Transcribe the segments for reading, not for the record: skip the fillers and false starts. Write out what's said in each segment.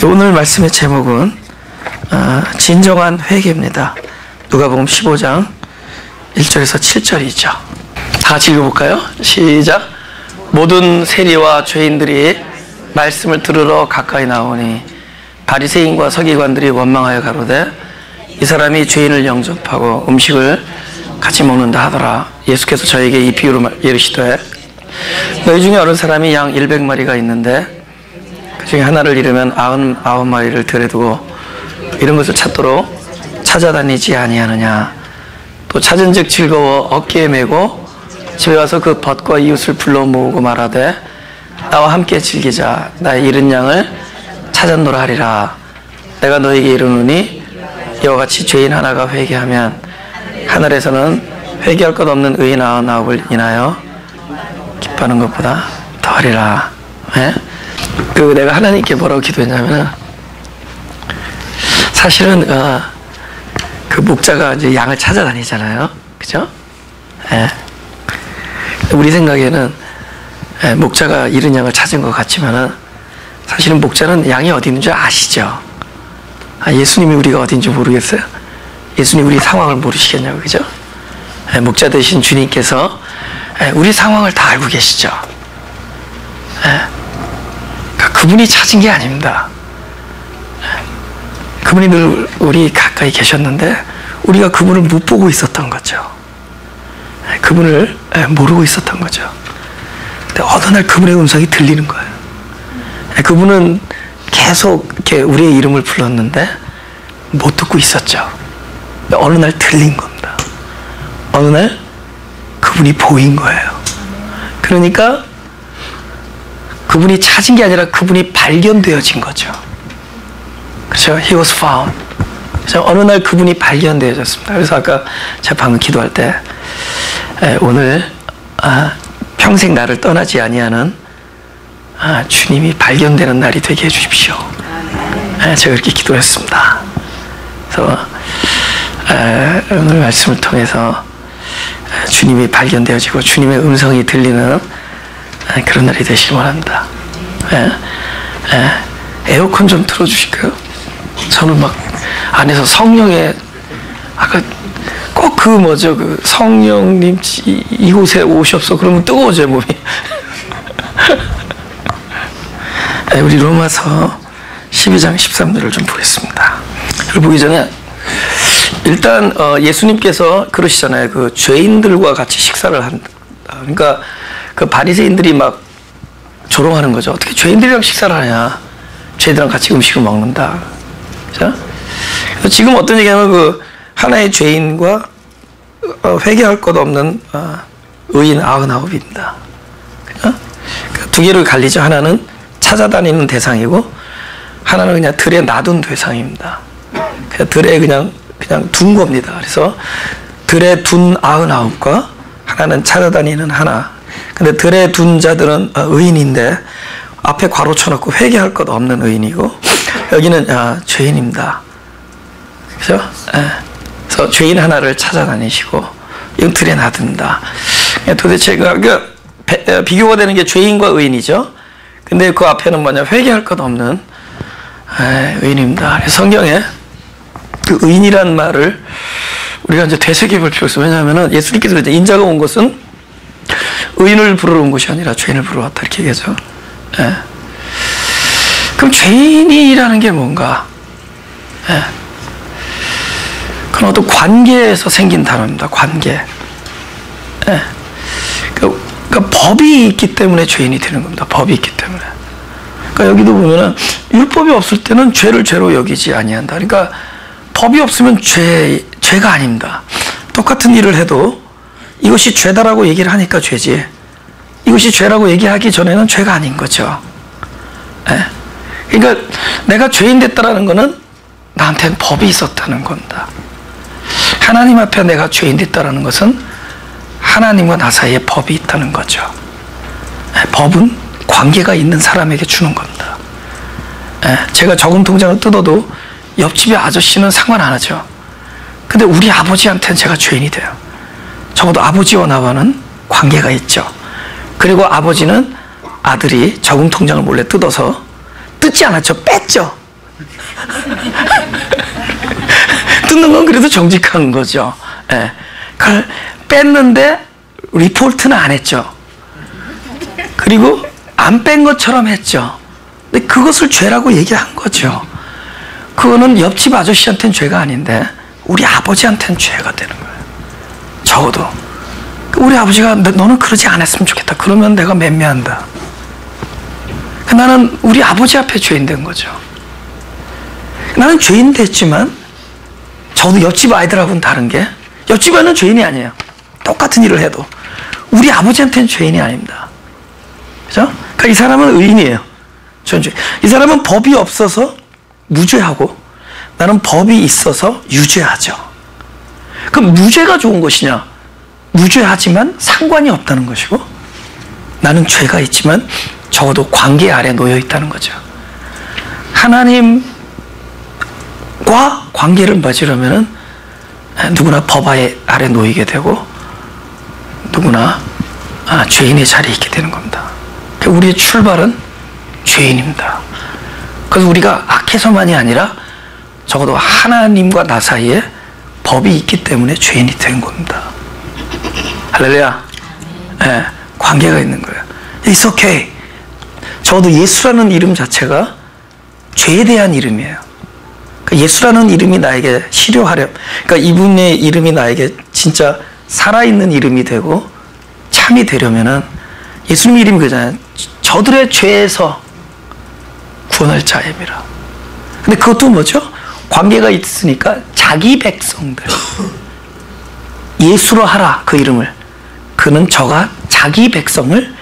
오늘 말씀의 제목은 진정한 회개입니다. 누가복음 15장 1절에서 7절이죠. 다 같이 읽어볼까요? 시작. 모든 세리와 죄인들이 말씀을 들으러 가까이 나오니 바리새인과 서기관들이 원망하여 가로되 이 사람이 죄인을 영접하고 음식을 같이 먹는다 하더라. 예수께서 저에게 이 비유로 이르시되 너희 중에 어느 사람이 양 100마리가 있는데 그 중에 하나를 잃으면 99마리를 들에 두고 이런 것을 찾도록 찾아다니지 아니하느냐. 또 찾은즉 즐거워 어깨에 메고 집에 와서 그 벗과 이웃을 불러 모으고 말하되 나와 함께 즐기자. 나의 잃은 양을 찾았노라 하리라. 내가 너에게 이르노니 이와 같이 죄인 하나가 회개하면 하늘에서는 회개할 것 없는 의인 99을 인하여 기뻐하는 것보다 더하리라. 네? 내가 하나님께 뭐라고 기도했냐면은 사실은 그 목자가 이제 양을 찾아다니잖아요, 그죠? 네. 우리 생각에는 목자가 잃은 양을 찾은 것 같지만은 사실은 목자는 양이 어디 있는 줄 아시죠? 예수님이 우리가 어딘지 모르겠어요? 예수님 우리 상황을 모르시겠냐고, 그죠? 목자 되신 주님께서 우리 상황을 다 알고 계시죠? 그분이 찾은 게 아닙니다. 그분이 늘 우리 가까이 계셨는데 우리가 그분을 못 보고 있었던 거죠. 그분을 모르고 있었던 거죠. 근데 어느 날 그분의 음성이 들리는 거예요. 그분은 계속 이렇게 우리의 이름을 불렀는데 못 듣고 있었죠. 어느 날 들린 겁니다. 어느 날 그분이 보인 거예요. 그러니까 그분이 찾은 게 아니라 그분이 발견되어진 거죠. 그렇죠? He was found. 그래서 어느 날 그분이 발견되어졌습니다. 그래서 아까 제가 방금 기도할 때 오늘 평생 나를 떠나지 아니하는 주님이 발견되는 날이 되게 해주십시오. 제가 그렇게 기도했습니다. 그래서 오늘 말씀을 통해서 주님이 발견되어지고 주님의 음성이 들리는 그런 날이 되시길 원합니다. 에어컨 좀 틀어주실까요? 저는 막 안에서 성령의 아까 꼭 그 성령님 이곳에 오시옵소서 그러면 뜨거워져요 몸이. 우리 로마서 12장 13절을 좀 보겠습니다. 이걸 보기 전에 일단 예수님께서 그러시잖아요. 그 죄인들과 같이 식사를 한다. 그러니까 그 바리새인들이 막 조롱하는 거죠. 어떻게 죄인들이랑 식사를 하냐? 죄인들이랑 같이 음식을 먹는다. 그렇죠? 지금 어떤 얘기냐면 그 하나의 죄인과 회개할 것 없는 의인 99입니다. 그렇죠? 두 개를 갈리죠. 하나는 찾아다니는 대상이고 하나는 그냥 들에 놔둔 대상입니다. 그냥 들에 그냥 둔 겁니다. 그래서 들에 둔 99과 하나는 찾아다니는 하나. 근데 들에 둔 자들은 의인인데 앞에 괄호 쳐놓고 회개할 것 없는 의인이고 여기는 죄인입니다. 그렇죠? 그래서 죄인 하나를 찾아다니시고 이건 들에 놔둔다. 도대체 비교가 되는 게 죄인과 의인이죠. 근데 그 앞에는 뭐냐? 회개할 것 없는 의인입니다. 성경에 그 의인이란 말을 우리가 이제 되새겨 볼 필요가 있어요. 왜냐하면 예수님께서 이제 인자가 온 것은 의인을 부르러 온 것이 아니라 죄인을 부르러 왔다 이렇게 얘기하죠. 그럼 죄인이라는 게 뭔가? 그건 어떤 관계에서 생긴 단어입니다. 관계. 그러니까 법이 있기 때문에 죄인이 되는 겁니다. 법이 있기 때문에. 그러니까 여기도 보면은 율법이 없을 때는 죄를 죄로 여기지 아니한다. 그러니까 법이 없으면 죄가 아닙니다. 똑같은 일을 해도 이것이 죄다라고 얘기를 하니까 죄지. 이것이 죄라고 얘기하기 전에는 죄가 아닌 거죠. 그러니까 내가 죄인 됐다라는 것은 나한테는 법이 있었다는 겁니다. 하나님 앞에 내가 죄인 됐다라는 것은 하나님과 나 사이에 법이 있다는 거죠. 법은 관계가 있는 사람에게 주는 겁니다. 제가 저금 통장을 뜯어도 옆집의 아저씨는 상관 안 하죠. 근데 우리 아버지한테는 제가 죄인이 돼요. 적어도 아버지와 나와는 관계가 있죠. 그리고 아버지는 아들이 저금 통장을 몰래 뜯어서 뜯지 않았죠. 뺐죠. 뜯는 건 그래도 정직한 거죠. 예. 그걸 뺐는데 리포트는 안 했죠. 그리고 안 뺀 것처럼 했죠. 근데 그것을 죄라고 얘기한 거죠. 그거는 옆집 아저씨한테는 죄가 아닌데 우리 아버지한테는 죄가 되는 거예요. 적어도 우리 아버지가 너는 그러지 않았으면 좋겠다. 그러면 내가 맴매한다. 나는 우리 아버지 앞에 죄인 된 거죠. 나는 죄인 됐지만 저도 옆집 아이들하고는 다른 게 옆집 아이는 죄인이 아니에요. 똑같은 일을 해도 우리 아버지한테는 죄인이 아닙니다. 그죠? 그러니까 이 사람은 의인이에요. 이 사람은 법이 없어서 무죄하고 나는 법이 있어서 유죄하죠. 그럼 무죄가 좋은 것이냐? 무죄하지만 상관이 없다는 것이고 나는 죄가 있지만 적어도 관계 아래 놓여 있다는 거죠. 하나님과 관계를 맺으려면 누구나 법 아래 놓이게 되고 누구나 죄인의 자리에 있게 되는 겁니다. 우리의 출발은 죄인입니다. 그래서 우리가 악해서만이 아니라 적어도 하나님과 나 사이에 법이 있기 때문에 죄인이 된 겁니다. 할렐루야. 네, 관계가 있는 거예요. It's okay. 적어도 예수라는 이름 자체가 죄에 대한 이름이에요. 그러니까 예수라는 이름이 나에게 실효하렴. 그러니까 이분의 이름이 나에게 진짜 살아있는 이름이 되고 참이 되려면은 예수님 이름이 그잖아요. 저들의 죄에서 구원할 자임이라. 근데 그것도 뭐죠? 관계가 있으니까 자기 백성들. 예수로 하라 그 이름을. 그는 저가 자기 백성을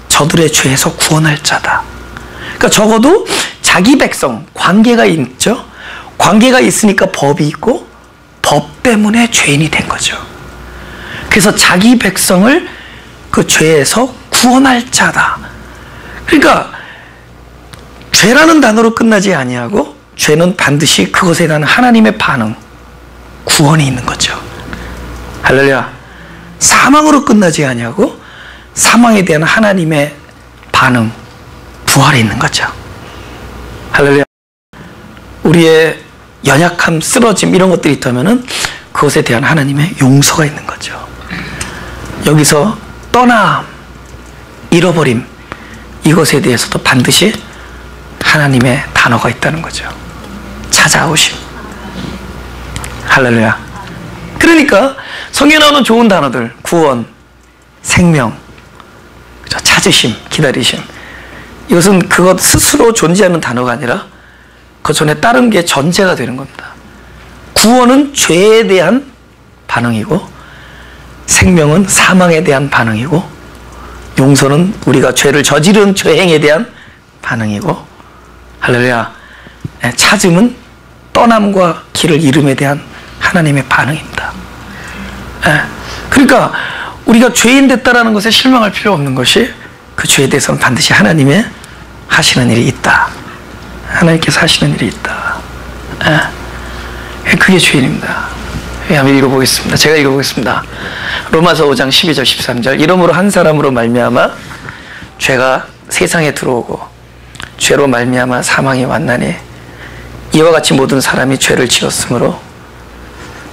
저들의 죄에서 구원할 자다. 그러니까 적어도 자기 백성, 관계가 있죠. 관계가 있으니까 법이 있고 법 때문에 죄인이 된 거죠. 그래서 자기 백성을 그 죄에서 구원할 자다. 그러니까 죄라는 단어로 끝나지 아니하고 죄는 반드시 그것에 대한 하나님의 반응, 구원이 있는 거죠. 할렐루야. 사망으로 끝나지 아니하고 사망에 대한 하나님의 반응, 부활이 있는 거죠. 할렐루야. 우리의 연약함, 쓰러짐 이런 것들이 있다면은 그것에 대한 하나님의 용서가 있는 거죠. 여기서 떠남, 잃어버림 이것에 대해서도 반드시 하나님의 단어가 있다는 거죠. 찾아오심. 할렐루야. 그러니까 성경에 나오는 좋은 단어들, 구원, 생명, 찾으심, 기다리심, 이것은 그것 스스로 존재하는 단어가 아니라 그 전에 다른 게 전제가 되는 겁니다. 구원은 죄에 대한 반응이고 생명은 사망에 대한 반응이고 용서는 우리가 죄를 저지른 죄행에 대한 반응이고 할렐루야. 찾음은 떠남과 길을 잃음에 대한 하나님의 반응입니다. 그러니까 우리가 죄인 됐다라는 것에 실망할 필요 없는 것이 그 죄에 대해서는 반드시 하나님의 하시는 일이 있다. 하나님께서 하시는 일이 있다. 그게 죄인입니다. 한번 읽어보겠습니다. 제가 읽어보겠습니다. 로마서 5장 12절 13절. 이러므로 한 사람으로 말미암아 죄가 세상에 들어오고 죄로 말미암아 사망이 왔나니 이와 같이 모든 사람이 죄를 지었으므로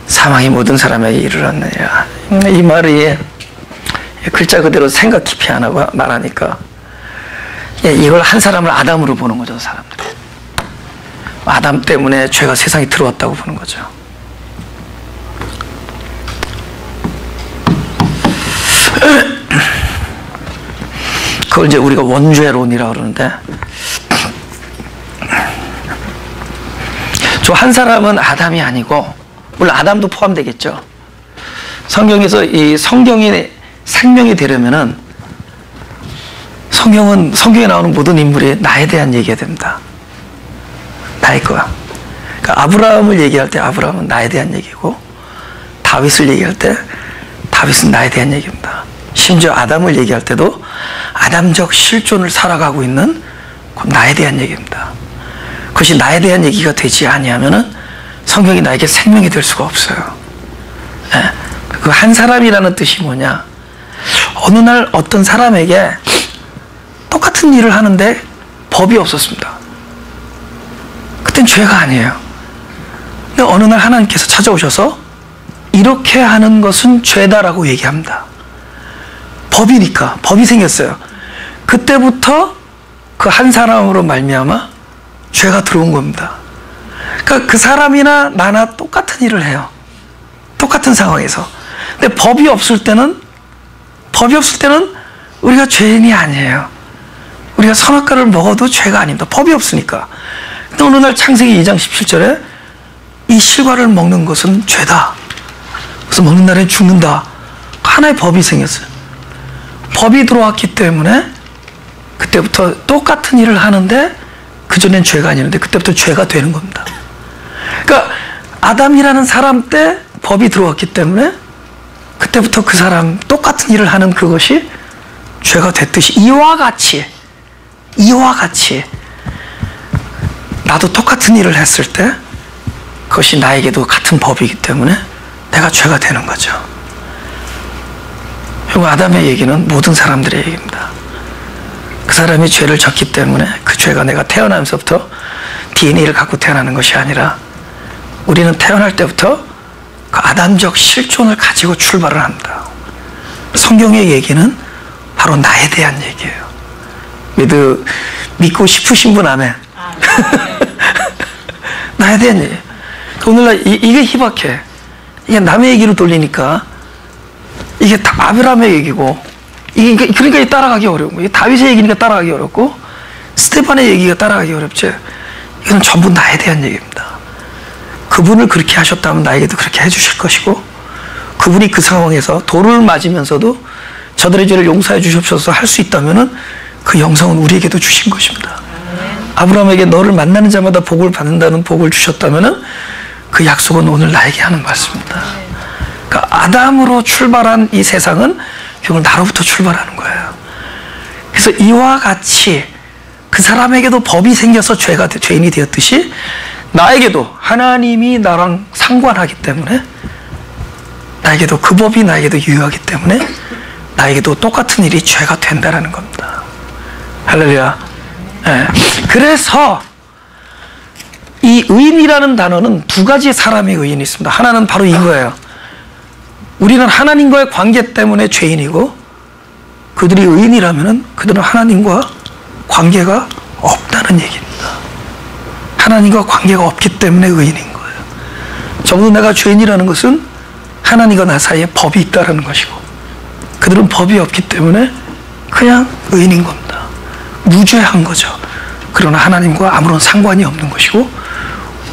사망이 모든 사람에게 이르렀느니라. 이 말이 글자 그대로 생각 깊이 안 하고 말하니까 이걸 한 사람을 아담으로 보는 거죠. 사람들. 아담 때문에 죄가 세상에 들어왔다고 보는 거죠. 그걸 이제 우리가 원죄론이라고 그러는데 저 한 사람은 아담이 아니고 물론 아담도 포함되겠죠. 성경에서 이 성경이 생명이 되려면은 성경에 나오는 모든 인물이 나에 대한 얘기가 됩니다. 나의 거야. 그러니까 아브라함을 얘기할 때 아브라함은 나에 대한 얘기고 다윗을 얘기할 때 다윗은 나에 대한 얘기입니다. 심지어 아담을 얘기할 때도 아담적 실존을 살아가고 있는 나에 대한 얘기입니다. 그것이 나에 대한 얘기가 되지 아니하면은 성경이 나에게 생명이 될 수가 없어요. 그 한 사람이라는 뜻이 뭐냐? 어느 날 어떤 사람에게 똑같은 일을 하는데 법이 없었습니다. 그땐 죄가 아니에요. 근데 어느 날 하나님께서 찾아오셔서 이렇게 하는 것은 죄다라고 얘기합니다. 법이니까, 법이 생겼어요. 그때부터 그 한 사람으로 말미암아 죄가 들어온 겁니다. 그러니까 그 사람이나 나나 똑같은 일을 해요. 똑같은 상황에서. 근데 법이 없을 때는 우리가 죄인이 아니에요. 우리가 선악과를 먹어도 죄가 아닙니다. 법이 없으니까. 근데 어느 날 창세기 2장 17절에 이 실과를 먹는 것은 죄다. 그래서 먹는 날엔 죽는다. 하나의 법이 생겼어요. 법이 들어왔기 때문에 그때부터 똑같은 일을 하는데 그전엔 죄가 아니었는데 그때부터 죄가 되는 겁니다. 그러니까 아담이라는 사람 때 법이 들어왔기 때문에 그때부터 그 사람 똑같은 일을 하는 그것이 죄가 됐듯이 이와 같이 나도 똑같은 일을 했을 때 그것이 나에게도 같은 법이기 때문에 내가 죄가 되는 거죠. 그리고 아담의 얘기는 모든 사람들의 얘기입니다. 그 사람이 죄를 졌기 때문에 그 죄가 내가 태어나면서부터 DNA를 갖고 태어나는 것이 아니라 우리는 태어날 때부터 그 아담적 실존을 가지고 출발을 합니다. 성경의 얘기는 바로 나에 대한 얘기예요. 믿고 싶으신 분 아멘. 나에 대한 얘기예요. 오늘날 이게 희박해. 이게 남의 얘기로 돌리니까 이게 다 아브라함의 얘기고 그러니까 따라가기 어려운 거예요. 다윗의 얘기니까 따라가기 어렵고 스테반의 얘기가 따라가기 어렵지. 이건 전부 나에 대한 얘기입니다. 그분을 그렇게 하셨다면 나에게도 그렇게 해주실 것이고 그분이 그 상황에서 돌을 맞으면서도 저들의 죄를 용서해 주시옵소서 할 수 있다면 그 영성은 우리에게도 주신 것입니다. 아브라함에게 너를 만나는 자마다 복을 받는다는 복을 주셨다면 그 약속은 오늘 나에게 하는 말씀입니다. 그러니까 아담으로 출발한 이 세상은 결국 나로부터 출발하는 거예요. 그래서 이와 같이 그 사람에게도 법이 생겨서 죄인이 되었듯이 나에게도 하나님이 나랑 상관하기 때문에 나에게도 그 법이 나에게도 유효하기 때문에 나에게도 똑같은 일이 죄가 된다는 겁니다. 할렐루야. 네. 그래서 이 의인이라는 단어는 두 가지 사람의 의인이 있습니다. 하나는 바로 이거예요. 우리는 하나님과의 관계 때문에 죄인이고 그들이 의인이라면 그들은 하나님과 관계가 없다는 얘기입니다. 하나님과 관계가 없기 때문에 의인인 거예요. 적어도 내가 죄인이라는 것은 하나님과 나 사이에 법이 있다는 것이고 그들은 법이 없기 때문에 그냥 의인인 겁니다. 무죄한 거죠. 그러나 하나님과 아무런 상관이 없는 것이고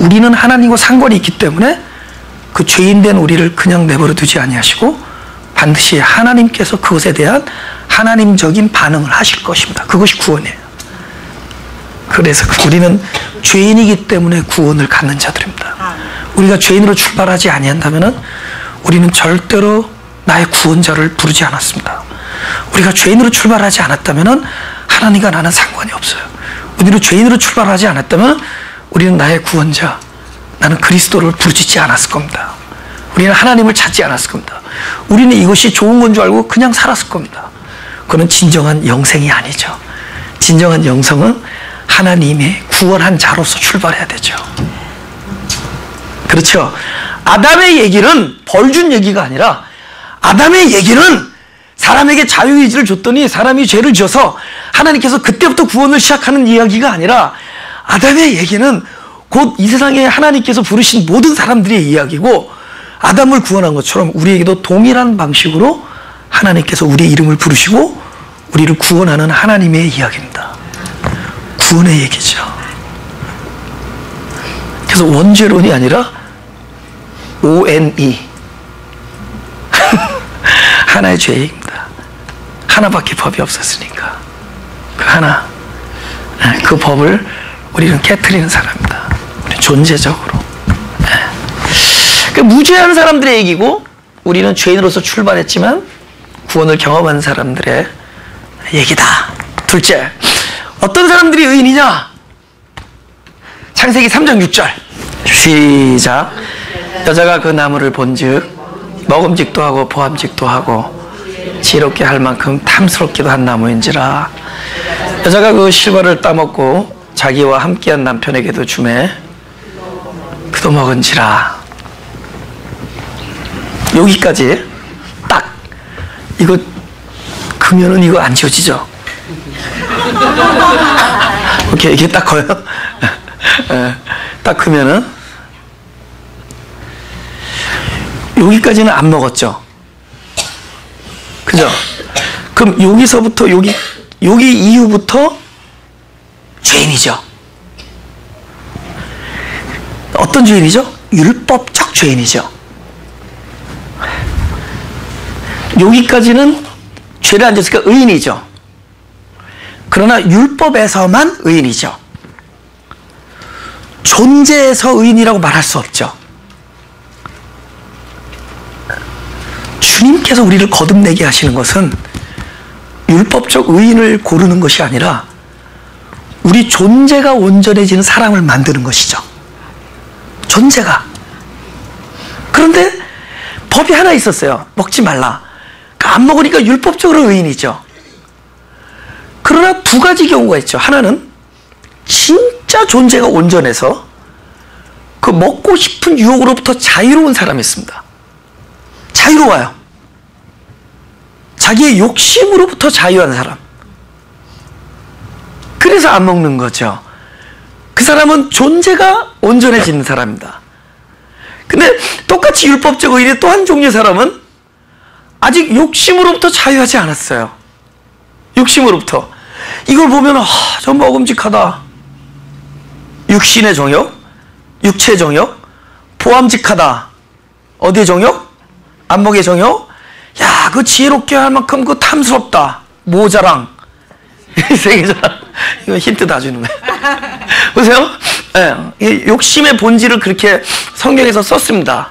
우리는 하나님과 상관이 있기 때문에 그 죄인된 우리를 그냥 내버려 두지 아니하시고 반드시 하나님께서 그것에 대한 하나님적인 반응을 하실 것입니다. 그것이 구원이에요. 그래서 우리는 죄인이기 때문에 구원을 갖는 자들입니다. 우리가 죄인으로 출발하지 아니한다면 우리는 절대로 나의 구원자를 부르지 않았습니다. 우리가 죄인으로 출발하지 않았다면 하나님과 나는 상관이 없어요. 우리로 죄인으로 출발하지 않았다면 우리는 나의 구원자, 나는 그리스도를 부르짖지 않았을 겁니다. 우리는 하나님을 찾지 않았을 겁니다. 우리는 이것이 좋은 건 줄 알고 그냥 살았을 겁니다. 그건 진정한 영생이 아니죠. 진정한 영성은 하나님의 구원한 자로서 출발해야 되죠. 그렇죠. 아담의 얘기는 벌 준 얘기가 아니라 아담의 얘기는 사람에게 자유의지를 줬더니 사람이 죄를 지어서 하나님께서 그때부터 구원을 시작하는 이야기가 아니라 아담의 얘기는 곧 이 세상에 하나님께서 부르신 모든 사람들의 이야기고 아담을 구원한 것처럼 우리에게도 동일한 방식으로 하나님께서 우리의 이름을 부르시고 우리를 구원하는 하나님의 이야기입니다. 구원의 얘기죠. 그래서 원죄론이 아니라 ONE 하나의 죄입니다. 하나밖에 법이 없었으니까 그 하나, 그 법을 우리는 깨트리는 사람입니다. 우리 존재적으로. 무죄한 사람들의 얘기고 우리는 죄인으로서 출발했지만 구원을 경험한 사람들의 얘기다. 둘째, 어떤 사람들이 의인이냐? 창세기 3장 6절 시작. 여자가 그 나무를 본즉 먹음직도 하고 보암직도 하고 지혜롭게 할 만큼 탐스럽기도 한 나무인지라. 여자가 그 실과를 따먹고 자기와 함께한 남편에게도 주매 그도 먹은지라. 여기까지 딱 이거 그면은 이거 안 지워지죠? 오케이, 이게 딱 커요. 딱 크면은 여기까지는 안 먹었죠. 그죠? 그럼 여기서부터 여기 이후부터 죄인이죠. 어떤 죄인이죠? 율법적 죄인이죠. 여기까지는 죄를 안 졌으니까 의인이죠. 그러나 율법에서만 의인이죠. 존재에서 의인이라고 말할 수 없죠. 주님께서 우리를 거듭내게 하시는 것은 율법적 의인을 고르는 것이 아니라 우리 존재가 온전해지는 사람을 만드는 것이죠. 존재가. 그런데 법이 하나 있었어요. 먹지 말라. 안 먹으니까 율법적으로 의인이죠. 그러나 두 가지 경우가 있죠. 하나는 진짜 존재가 온전해서 그 먹고 싶은 유혹으로부터 자유로운 사람이 있습니다. 자유로워요. 자기의 욕심으로부터 자유한 사람. 그래서 안 먹는 거죠. 그 사람은 존재가 온전해지는 사람입니다. 근데 똑같이 율법적 의인의 또 한 종류의 사람은 아직 욕심으로부터 자유하지 않았어요. 욕심으로부터. 이걸 보면 저 먹음직하다. 육신의 정욕, 육체의 정욕, 보암직하다. 어디의 정욕? 안목의 정욕? 야, 그 지혜롭게 할 만큼 그 탐스럽다. 모자랑. 세계자랑. 이거 힌트 다 주는 거예요. 보세요. 네, 욕심의 본질을 그렇게 성경에서 썼습니다.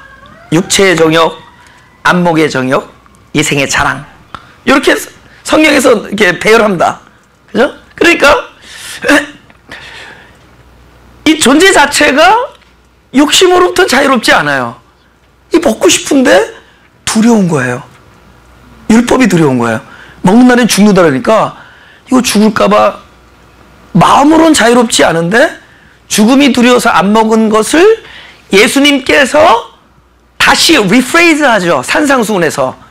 육체의 정욕, 안목의 정욕, 이생의 자랑. 이렇게 성경에서 이렇게 배열합니다. 그죠? 그러니까 이 존재 자체가 욕심으로부터 자유롭지 않아요. 이 먹고 싶은데 두려운 거예요. 율법이 두려운 거예요. 먹는 날엔 죽는다 그러니까 이거 죽을까봐 마음으로는 자유롭지 않은데 죽음이 두려워서 안 먹은 것을 예수님께서 다시 리프레이즈 하죠. 산상수훈에서.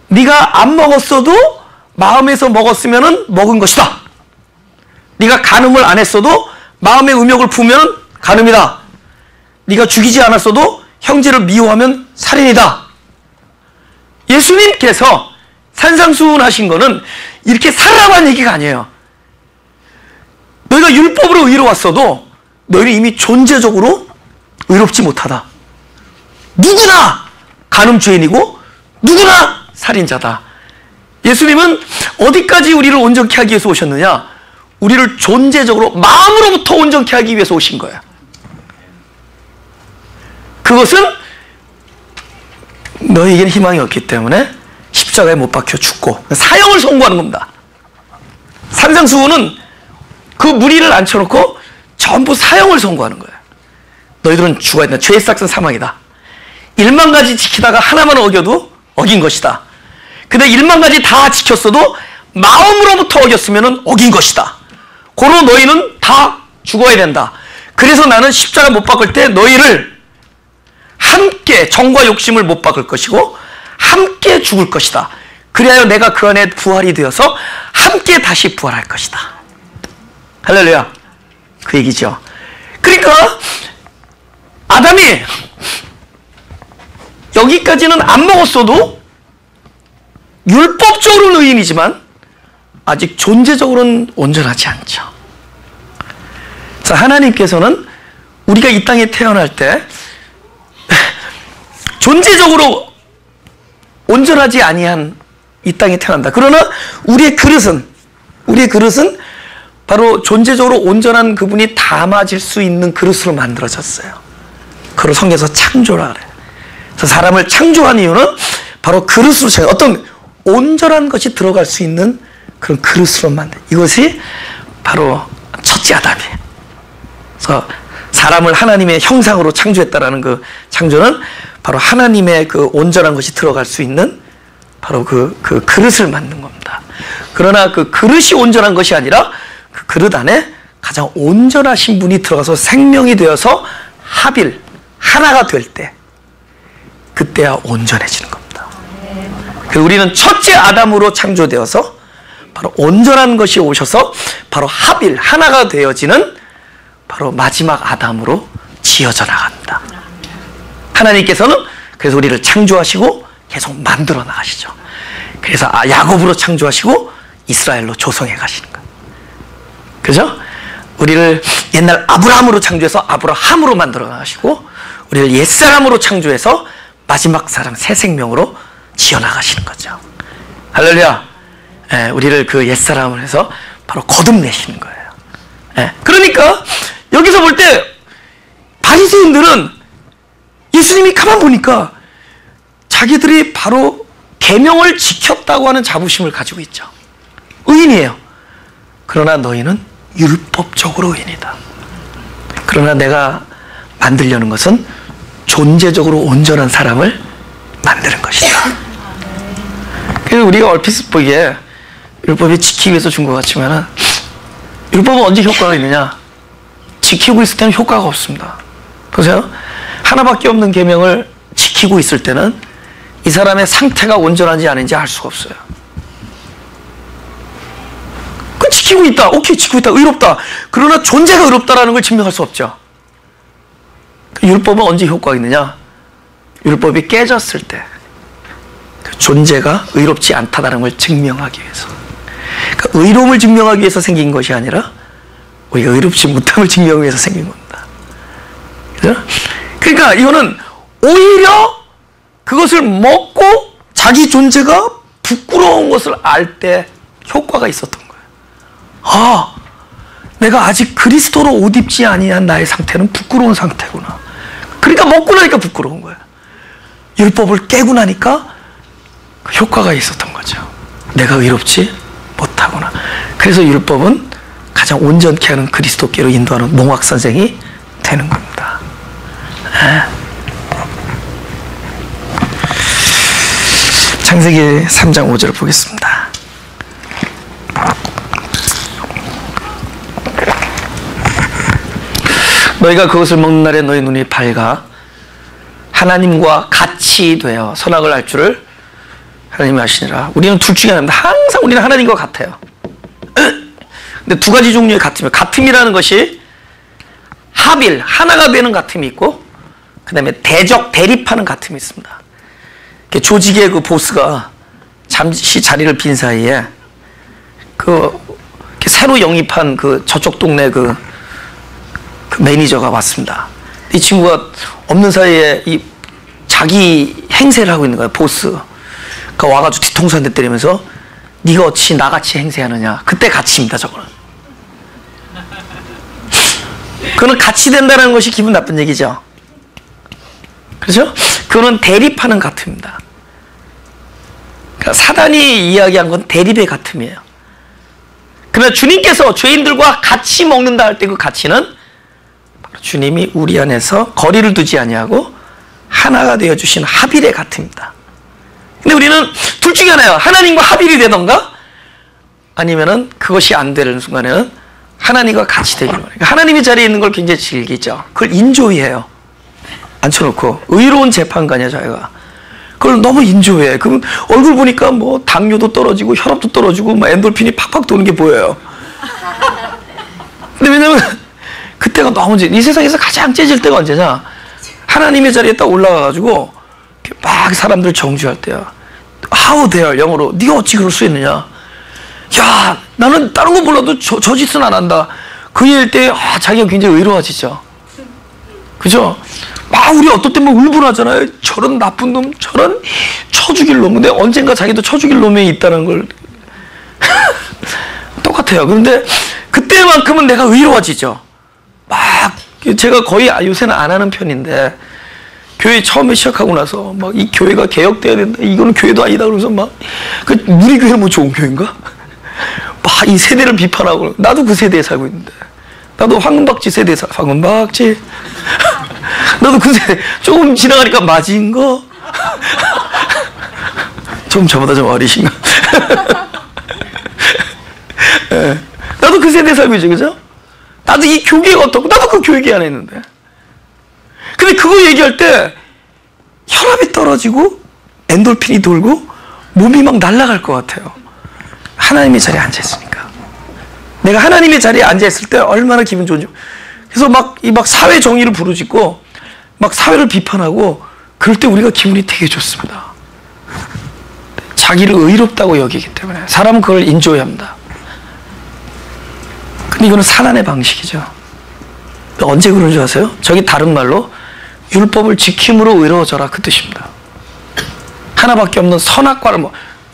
네가 안 먹었어도 마음에서 먹었으면 먹은 것이다. 네가 간음을 안 했어도 마음의 음욕을 품으면 간음이다. 네가 죽이지 않았어도 형제를 미워하면 살인이다. 예수님께서 산상수훈하신 거는 이렇게 살아란 얘기가 아니에요. 너희가 율법으로 의로웠어도 너희는 이미 존재적으로 의롭지 못하다. 누구나 간음죄인이고 누구나 살인자다. 예수님은 어디까지 우리를 온전케 하기 위해서 오셨느냐? 우리를 존재적으로 마음으로부터 온전케 하기 위해서 오신 거예요. 그것은 너희에게는 희망이 없기 때문에 십자가에 못 박혀 죽고 사형을 선고하는 겁니다. 산상수훈은 그 무리를 앉혀놓고 전부 사형을 선고하는 거예요. 너희들은 죽어야 된다. 죄의 삭은 사망이다. 1만 가지 지키다가 하나만 어겨도 어긴 것이다. 근데 1만 가지 다 지켰어도 마음으로부터 어겼으면 어긴 것이다. 고로 너희는 다 죽어야 된다. 그래서 나는 십자가 못 박을 때 너희를 함께 정과 욕심을 못 박을 것이고 함께 죽을 것이다. 그리하여 내가 그 안에 부활이 되어서 함께 다시 부활할 것이다. 할렐루야. 그 얘기죠. 그러니까 아담이 여기까지는 안 먹었어도 율법적으로는 의인이지만 아직 존재적으로는 온전하지 않죠. 그래서 하나님께서는 우리가 이 땅에 태어날 때 존재적으로 온전하지 아니한 이 땅에 태어난다. 그러나 우리의 그릇은 바로 존재적으로 온전한 그분이 담아질 수 있는 그릇으로 만들어졌어요. 그걸 성경에서 창조라 그래요. 그래서 사람을 창조한 이유는 바로 그릇으로 어떤 온전한 것이 들어갈 수 있는 그런 그릇으로 만든, 이것이 바로 첫째 아담이에요. 그래서 사람을 하나님의 형상으로 창조했다라는 그 창조는 바로 하나님의 그 온전한 것이 들어갈 수 있는 바로 그 그릇을 만든 겁니다. 그러나 그 그릇이 온전한 것이 아니라 그 그릇 안에 가장 온전하신 분이 들어가서 생명이 되어서 하빌, 하나가 될 때, 그때야 온전해지는 겁니다. 그래서 우리는 첫째 아담으로 창조되어서 바로 온전한 것이 오셔서 바로 합일, 하나가 되어지는 바로 마지막 아담으로 지어져 나간다. 하나님께서는 그래서 우리를 창조하시고 계속 만들어 나가시죠. 그래서 야곱으로 창조하시고 이스라엘로 조성해 가시는 거예요. 그죠? 우리를 옛날 아브라함으로 창조해서 아브라함으로 만들어 나가시고, 우리를 옛사람으로 창조해서 마지막 사람 새 생명으로 지어 나가시는 거죠. 할렐루야. 우리를 그 옛사람을 해서 바로 거듭내시는 거예요. 그러니까 여기서 볼 때 바리새인들은 예수님이 가만 보니까 자기들이 바로 계명을 지켰다고 하는 자부심을 가지고 있죠. 의인이에요. 그러나 너희는 율법적으로 의인이다. 그러나 내가 만들려는 것은 존재적으로 온전한 사람을 만드는 것이다. 그래서 우리가 얼핏 보기에 율법이 지키기 위해서 준 것 같지만, 율법은 언제 효과가 있느냐? 지키고 있을 때는 효과가 없습니다. 보세요. 하나밖에 없는 계명을 지키고 있을 때는 이 사람의 상태가 온전한지 아닌지 알 수가 없어요. 그 지키고 있다. 오케이, 지키고 있다. 의롭다. 그러나 존재가 의롭다라는 걸 증명할 수 없죠. 율법은 언제 효과가 있느냐? 율법이 깨졌을 때 그 존재가 의롭지 않다는 걸 증명하기 위해서. 그러니까 의로움을 증명하기 위해서 생긴 것이 아니라 우리가 의롭지 못함을 증명하기 위해서 생긴 겁니다. 그죠? 그러니까 이거는 오히려 그것을 먹고 자기 존재가 부끄러운 것을 알 때 효과가 있었던 거예요. 아, 내가 아직 그리스도로 옷 입지 아니한 나의 상태는 부끄러운 상태구나. 그러니까 먹고 나니까 부끄러운 거예요. 율법을 깨고 나니까 그 효과가 있었던 거죠. 내가 의롭지 못하구나. 그래서 율법은 가장 온전케 하는 그리스도께로 인도하는 몽학선생이 되는 겁니다. 창세기 3장 5절을 보겠습니다. 너희가 그것을 먹는 날에 너희 눈이 밝아 하나님과 같이 되어 선악을 알 줄을 하나님이 아시니라. 우리는 둘 중에 하나입니다. 항상 우리는 하나님과 같아요. 근데 두 가지 종류의 같음이에요. 같음이라는 것이 합일, 하나가 되는 같음이 있고, 그 다음에 대립하는 같음이 있습니다. 조직의 그 보스가 잠시 자리를 빈 사이에 새로 영입한 저쪽 동네 그 매니저가 왔습니다. 이 친구가 없는 사이에 자기 행세를 하고 있는 거예요. 보스가 와가지고 뒤통수 한 대 때리면서 네가 어찌 나같이 행세하느냐. 그때 가치입니다. 저거는. 그거는 같이 된다는 것이 기분 나쁜 얘기죠. 그렇죠? 그거는 대립하는 같음입니다. 그러니까 사단이 이야기한 건 대립의 같음이에요. 그러나 주님께서 죄인들과 같이 먹는다 할 때 그 가치는 바로 주님이 우리 안에서 거리를 두지 아니하고 하나가 되어주신 합일의 같음입니다. 근데 우리는 둘 중에 하나예요. 하나님과 합일이 되던가, 아니면은 그것이 안 되는 순간에는 하나님과 같이 되기를 원해요. 그러니까 하나님의 자리에 있는 걸 굉장히 즐기죠. 그걸 인조이해요. 앉혀놓고 의로운 재판관이야 자기가. 그걸 너무 인조해. 그럼 얼굴 보니까 뭐 당뇨도 떨어지고 혈압도 떨어지고 막 엔돌핀이 팍팍 도는 게 보여요. 근데 왜냐면 그때가 너무 이 세상에서 가장 째질 때가 언제냐? 하나님의 자리에 딱 올라가가지고 막 사람들 정죄할 때야. How dare, 영어로 네가 어찌 그럴 수 있느냐? 야, 나는 다른 건 몰라도 저 짓은 안 한다. 그 일 때 자기가 굉장히 의로워지죠. 그죠? 막 우리 어떨 때 뭐 울분하잖아요. 저런 나쁜 놈, 저런 쳐 죽일 놈. 근데 언젠가 자기도 쳐 죽일 놈이 있다는 걸 똑같아요. 그런데 그때만큼은 내가 의로워지죠. 막 제가 거의 요새는 안 하는 편인데, 교회 처음에 시작하고 나서 막 이 교회가 개혁돼야 된다. 이거는 교회도 아니다. 그러면서 막 우리 교회는 뭐 좋은 교회인가? 막 이 세대를 비판하고. 나도 그 세대에 살고 있는데, 나도 황금박쥐 세대에 황금박쥐. 나도 그 세대 조금 지나가니까 맞은 거. 좀 저보다 좀 어리신가? 나도 그 세대에 살고 있죠, 그죠? 나도 이 교계가 어떻고, 나도 그 교계 안에 있는데. 근데 그거 얘기할 때 혈압이 떨어지고 엔돌핀이 돌고 몸이 막 날아갈 것 같아요. 하나님의 자리에 앉아있으니까. 내가 하나님의 자리에 앉아있을 때 얼마나 기분 좋은지. 그래서 막 사회 정의를 부르짖고 막 사회를 비판하고 그럴 때 우리가 기분이 되게 좋습니다. 자기를 의롭다고 여기기 때문에 사람은 그걸 인조합니다. 근데 이거는 사단의 방식이죠. 언제 그런 줄 아세요? 저기 다른 말로 율법을 지킴으로 의로워져라 그 뜻입니다. 하나밖에 없는 선악과를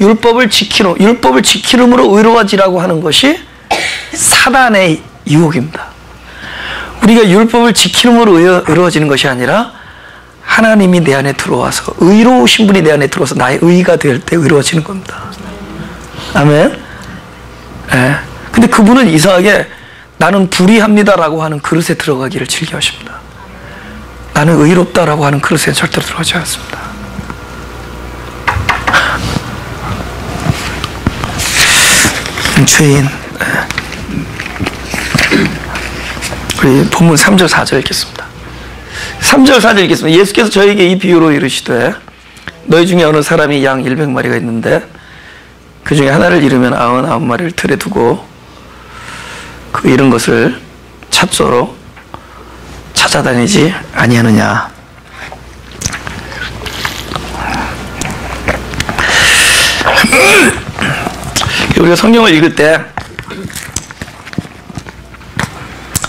율법을 지킴으로 의로워지라고 하는 것이 사단의 유혹입니다. 우리가 율법을 지킴으로 의로워지는 것이 아니라 하나님이 내 안에 들어와서 의로우신 분이 내 안에 들어와서 나의 의가 될 때 의로워지는 겁니다. 아멘. 네. 근데 그분은 이상하게 나는 불의합니다라고 하는 그릇에 들어가기를 즐겨하십니다. 나는 의롭다라고 하는 그릇에 절대로 들어가지 않습니다. 죄인. 우리 본문 3절 4절 읽겠습니다. 3절 4절 읽겠습니다. 예수께서 저에게 이 비유로 이르시되 너희 중에 어느 사람이 양 100마리가 있는데 그 중에 하나를 잃으면 99마리를 들에 두고 그 잃은 것을 찾소로 찾아다니지 아니하느냐. 우리가 성경을 읽을 때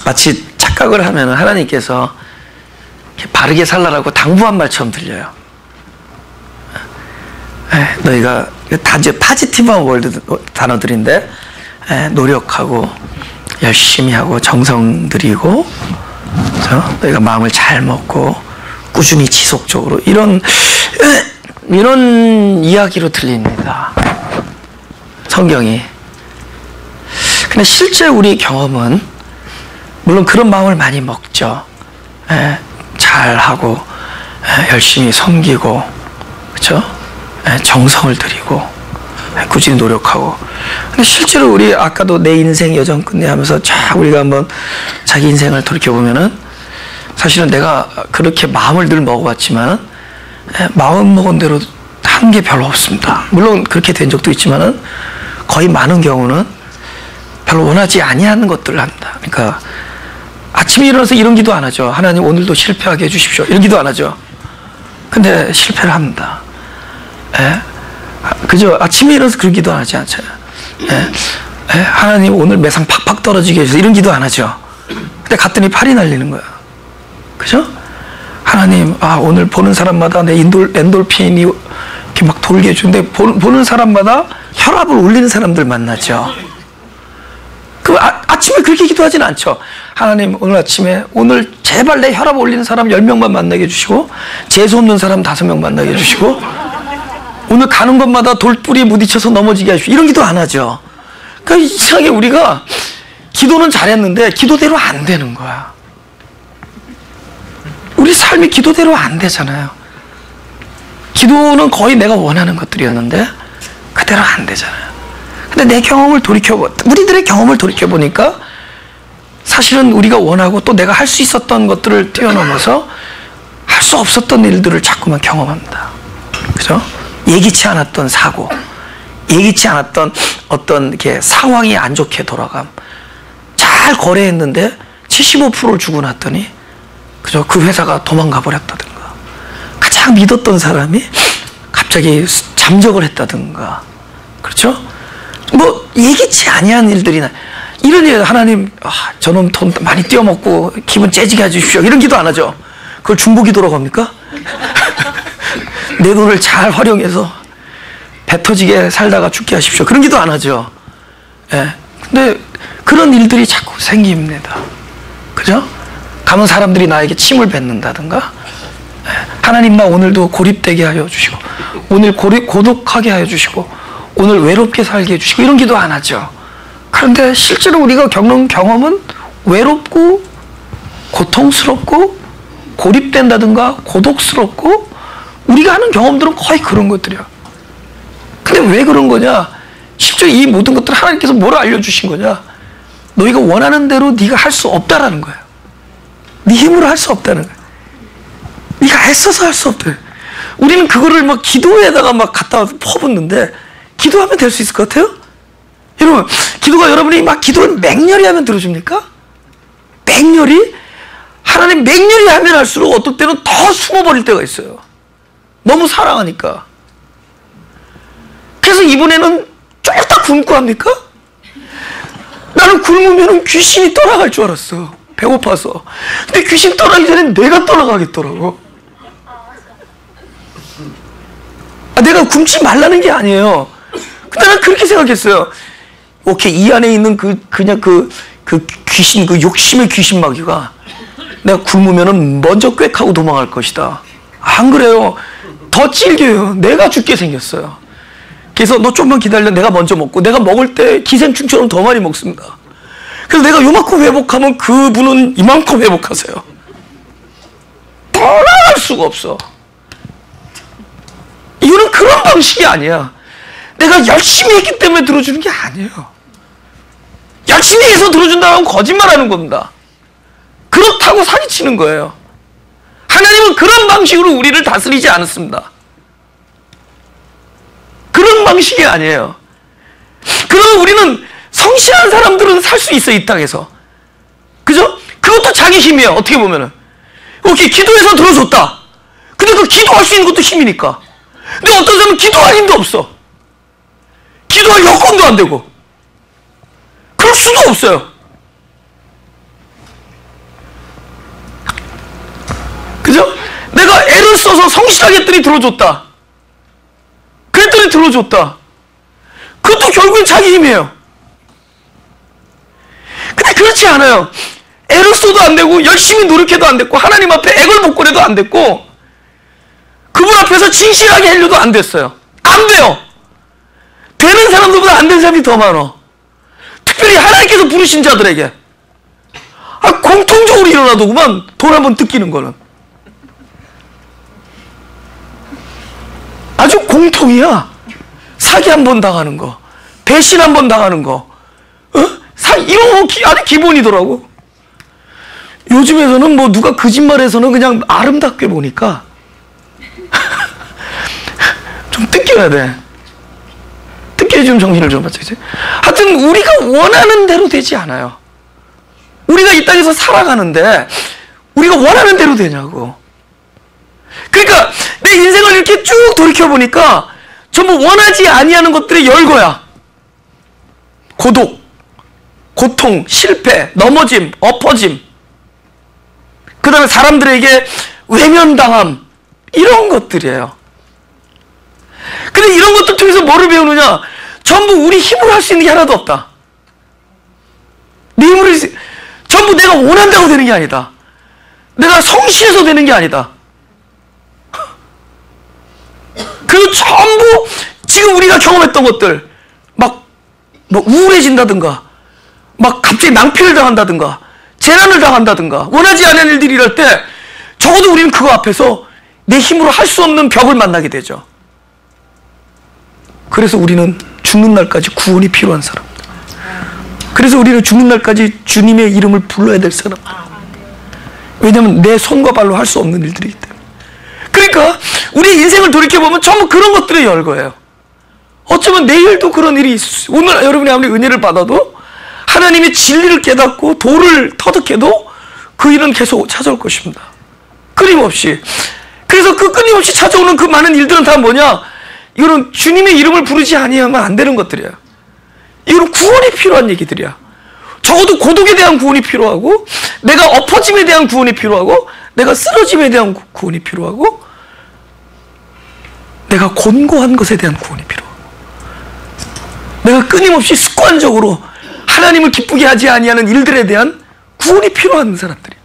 마치 착각을 하면 하나님께서 바르게 살라라고 당부한 말처럼 들려요. 너희가 다 이제 파지티브한 월드 단어들인데 노력하고 열심히 하고 정성 들이고 너희가 마음을 잘 먹고 꾸준히 지속적으로 이런 이야기로 들립니다. 성경이. 근데 실제 우리 경험은 물론 그런 마음을 많이 먹죠. 잘하고 열심히 섬기고 그렇죠? 정성을 들이고 꾸준히 노력하고. 근데 실제로 우리 아까도 내 인생 여정 끝내 하면서 우리가 한번 자기 인생을 돌이켜보면은 사실은 내가 그렇게 마음을 늘 먹어봤지만 마음 먹은 대로 한 게 별로 없습니다. 물론 그렇게 된 적도 있지만은 거의 많은 경우는 별로 원하지 아니하는 것들을 합니다. 그러니까 아침에 일어나서 이런 기도 안 하죠. 하나님 오늘도 실패하게 해주십시오. 이런 기도 안 하죠. 근데 실패를 합니다. 그죠? 아침에 일어나서 그런 기도 안 하지 않죠. 하나님 오늘 매상 팍팍 떨어지게 해주세요. 이런 기도 안 하죠. 근데 갔더니 팔이 날리는 거야. 그죠? 하나님, 오늘 보는 사람마다 내 엔돌핀이 이렇게 막 돌게 해주는데 보는 사람마다 혈압을 올리는 사람들 만나죠. 아침에 그렇게 기도하진 않죠. 하나님 오늘 아침에 오늘 제발 내 혈압 올리는 사람 10명만 만나게 해주시고 재수 없는 사람 5명 만나게 해주시고 오늘 가는 곳마다 돌뿌리에 부딪혀서 넘어지게 해주시고 이런 기도 안 하죠. 그러니까 이상하게 우리가 기도는 잘했는데 기도대로 안 되는 거야. 우리 삶이 기도대로 안 되잖아요. 기도는 거의 내가 원하는 것들이었는데 그대로 안 되잖아요. 근데 내 경험을 우리들의 경험을 돌이켜보니까 사실은 우리가 원하고 또 내가 할 수 있었던 것들을 뛰어넘어서 할 수 없었던 일들을 자꾸만 경험합니다. 그죠? 예기치 않았던 사고, 예기치 않았던 어떤 이렇게 상황이 안 좋게 돌아감. 잘 거래했는데 75%를 주고 났더니 그죠? 그 회사가 도망가 버렸다든가. 가장 믿었던 사람이 갑자기 잠적을 했다든가. 그렇죠? 뭐 예기치 아니한 일들이나 이런 일. 하나님 저놈 돈 많이 띄어먹고 기분 째지게 해주십시오. 이런 기도 안 하죠. 그걸 중보기도라고 합니까? 내 돈을 잘 활용해서 배 터지게 살다가 죽게 하십시오. 그런 기도 안 하죠. 근데 그런 일들이 자꾸 생깁니다. 그죠? 가면 사람들이 나에게 침을 뱉는다든가. 하나님 나 오늘도 고립되게 하여 주시고 오늘 고독하게 하여 주시고 오늘 외롭게 살게 해주시고 이런 기도 안 하죠. 그런데 실제로 우리가 겪는 경험은 외롭고 고통스럽고 고립된다든가 고독스럽고 우리가 하는 경험들은 거의 그런 것들이야. 근데 왜 그런 거냐? 실제 이 모든 것들을 하나님께서 뭐라 알려주신 거냐? 너희가 원하는 대로 네가 할 수 없다라는 거야. 네 힘으로 할 수 없다는 거야. 네가 애써서 할 수 없대. 우리는 그거를 막 기도에다가 막 갖다 퍼붓는데, 기도하면 될 수 있을 것 같아요? 여러분, 기도가 여러분이 막 기도를 맹렬히 하면 들어줍니까? 맹렬히? 하나님 맹렬히 하면 할수록 어떨 때는 더 숨어버릴 때가 있어요. 너무 사랑하니까. 그래서 이번에는 쫄딱 굶고 합니까? 나는 굶으면 귀신이 떠나갈 줄 알았어. 배고파서. 근데 귀신 떠나기 전에 내가 떠나가겠더라고. 내가 굶지 말라는 게 아니에요. 근데 난 그렇게 생각했어요. 오케이, 이 안에 있는 그냥 그 귀신, 그 욕심의 귀신 마귀가 내가 굶으면은 먼저 꽥하고 도망갈 것이다. 안 그래요. 더 찔겨요. 내가 죽게 생겼어요. 그래서 너 좀만 기다려. 내가 먼저 먹고, 내가 먹을 때 기생충처럼 더 많이 먹습니다. 그래서 내가 요만큼 회복하면 그분은 이만큼 회복하세요. 더 나갈 수가 없어. 이거는 그런 방식이 아니야. 내가 열심히 했기 때문에 들어주는 게 아니에요. 열심히 해서 들어준다고 하면 거짓말하는 겁니다. 그렇다고 사기치는 거예요. 하나님은 그런 방식으로 우리를 다스리지 않았습니다. 그런 방식이 아니에요. 그러면 우리는 성실한 사람들은 살 수 있어, 이 땅에서. 그죠? 그것도 자기 힘이에요, 어떻게 보면은. 오케이, 기도해서 들어줬다. 근데 그 기도할 수 있는 것도 힘이니까. 근데 어떤 사람은 기도할 힘도 없어. 기도할 여건도 안 되고. 그럴 수도 없어요. 그죠? 내가 애를 써서 성실하게 했더니 들어줬다. 그랬더니 들어줬다. 그것도 결국엔 자기 힘이에요. 근데 그렇지 않아요. 애를 써도 안 되고, 열심히 노력해도 안 됐고, 하나님 앞에 애걸복걸해도 안 됐고, 그분 앞에서 진실하게 하려도 안 됐어요. 안 돼요. 되는 사람들보다 안 된 사람이 더 많아. 특별히 하나님께서 부르신 자들에게. 공통적으로 일어나더구만, 돈 한번 뜯기는 거는. 아주 공통이야. 사기 한번 당하는 거, 배신 한번 당하는 거, 이런 거 아주 기본이더라고. 요즘에서는 뭐 누가 거짓말해서는 그냥 아름답게 보니까 좀 뜯겨야 돼. 뜯겨 좀 정신을 좀 받지. 하여튼 우리가 원하는 대로 되지 않아요. 우리가 이 땅에서 살아가는데 우리가 원하는 대로 되냐고. 그러니까 내 인생을 이렇게 쭉 돌이켜보니까 전부 원하지 아니하는 것들의 열거야. 고독, 고통, 실패, 넘어짐, 엎어짐, 그 다음에 사람들에게 외면당함, 이런 것들이에요. 근데 이런 것들 통해서 뭐를 배우느냐? 전부 우리 힘으로 할 수 있는 게 하나도 없다. 네 힘으로 전부 내가 원한다고 되는 게 아니다. 내가 성실해서 되는 게 아니다. 그 전부 지금 우리가 경험했던 것들, 막 뭐 우울해진다든가, 막 갑자기 낭패를 당한다든가, 재난을 당한다든가, 원하지 않은 일들이 이럴 때 적어도 우리는 그거 앞에서 내 힘으로 할 수 없는 벽을 만나게 되죠. 그래서 우리는 죽는 날까지 구원이 필요한 사람. 그래서 우리는 죽는 날까지 주님의 이름을 불러야 될 사람. 왜냐하면 내 손과 발로 할 수 없는 일들이기 때문에. 그러니까 우리의 인생을 돌이켜보면 전부 그런 것들의 열거예요. 어쩌면 내일도 그런 일이 있을 수, 오늘 여러분이 아무리 은혜를 받아도 하나님의 진리를 깨닫고 도를 터득해도 그 일은 계속 찾아올 것입니다. 끊임없이. 그래서 그 끊임없이 찾아오는 그 많은 일들은 다 뭐냐? 이거는 주님의 이름을 부르지 아니하면 안 되는 것들이야. 이거는 구원이 필요한 얘기들이야. 적어도 고독에 대한 구원이 필요하고, 내가 엎어짐에 대한 구원이 필요하고, 내가 쓰러짐에 대한 구원이 필요하고, 내가 곤고한 것에 대한 구원이 필요하고, 내가 끊임없이 습관적으로 하나님을 기쁘게 하지 아니하는 일들에 대한 구원이 필요한 사람들이에요.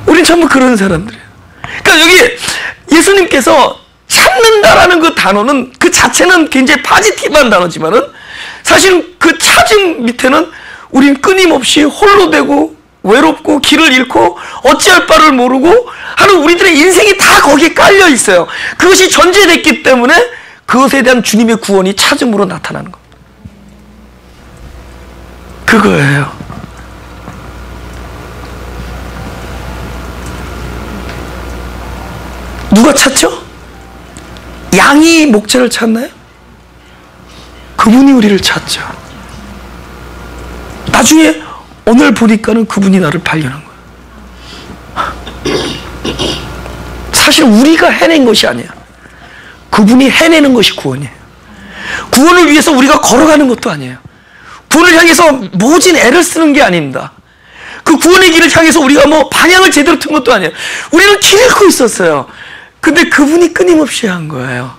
우린 전부 그런 사람들이에요. 그러니까 여기 예수님께서 찾는다라는 그 단어는 그 자체는 굉장히 파지티브한 단어지만은 사실 그 찾음 밑에는 우린 끊임없이 홀로 되고 외롭고 길을 잃고 어찌할 바를 모르고 하는 우리들의 인생이 다 거기에 깔려 있어요. 그것이 전제됐기 때문에 그것에 대한 주님의 구원이 찾음으로 나타나는 겁니다. 그거예요. 누가 찾죠? 양이 목자를 찾나요? 그분이 우리를 찾죠. 나중에 오늘 보니까는 그분이 나를 발견한 거예요. 사실 우리가 해낸 것이 아니야. 그분이 해내는 것이 구원이에요. 구원을 위해서 우리가 걸어가는 것도 아니에요. 구원을 향해서 모진 애를 쓰는 게 아닙니다. 그 구원의 길을 향해서 우리가 뭐 방향을 제대로 튼 것도 아니에요. 우리는 길을 걷고 있었어요. 근데 그분이 끊임없이 한 거예요.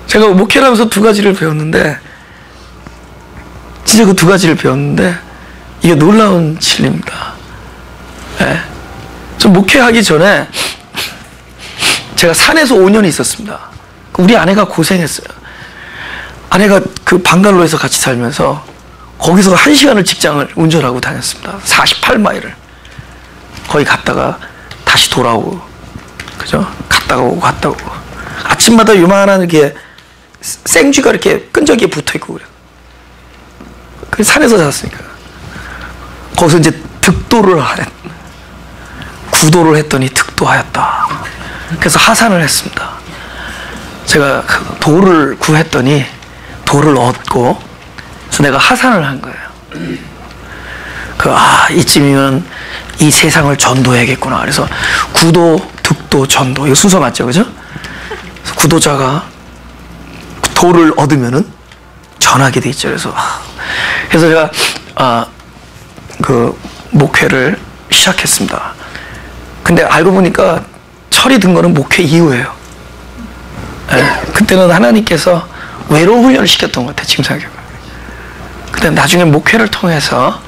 제가 목회를 하면서 두 가지를 배웠는데, 진짜 그 두 가지를 배웠는데, 이게 놀라운 진리입니다. 네. 저 목회하기 전에 제가 산에서 5년 있었습니다. 우리 아내가 고생했어요. 아내가 그 방갈로에서 같이 살면서 거기서 1시간을 직장을 운전하고 다녔습니다. 48마일을. 거기 갔다가 다시 돌아오고, 그죠? 갔다가 오고, 갔다가 오고. 아침마다 요만한 이렇게 생쥐가 이렇게 끈적이에 붙어 있고 그래요. 그 산에서 잤으니까. 거기서 이제 구도를 했더니 득도하였다. 그래서 하산을 했습니다. 제가 그 돌을 구했더니 돌을 얻고, 그래서 내가 하산을 한 거예요. 이쯤이면 이 세상을 전도해야겠구나. 그래서 구도, 득도, 전도. 이거 순서 맞죠? 그죠? 그래서 구도자가 돌을 얻으면은 전하게 돼 있죠. 그래서 제가, 그 목회를 시작했습니다. 근데 알고 보니까 철이 든 거는 목회 이후예요. 네, 그때는 하나님께서 외로운 훈련을 시켰던 것 같아요. 지금 생각해보면. 근데 나중에 목회를 통해서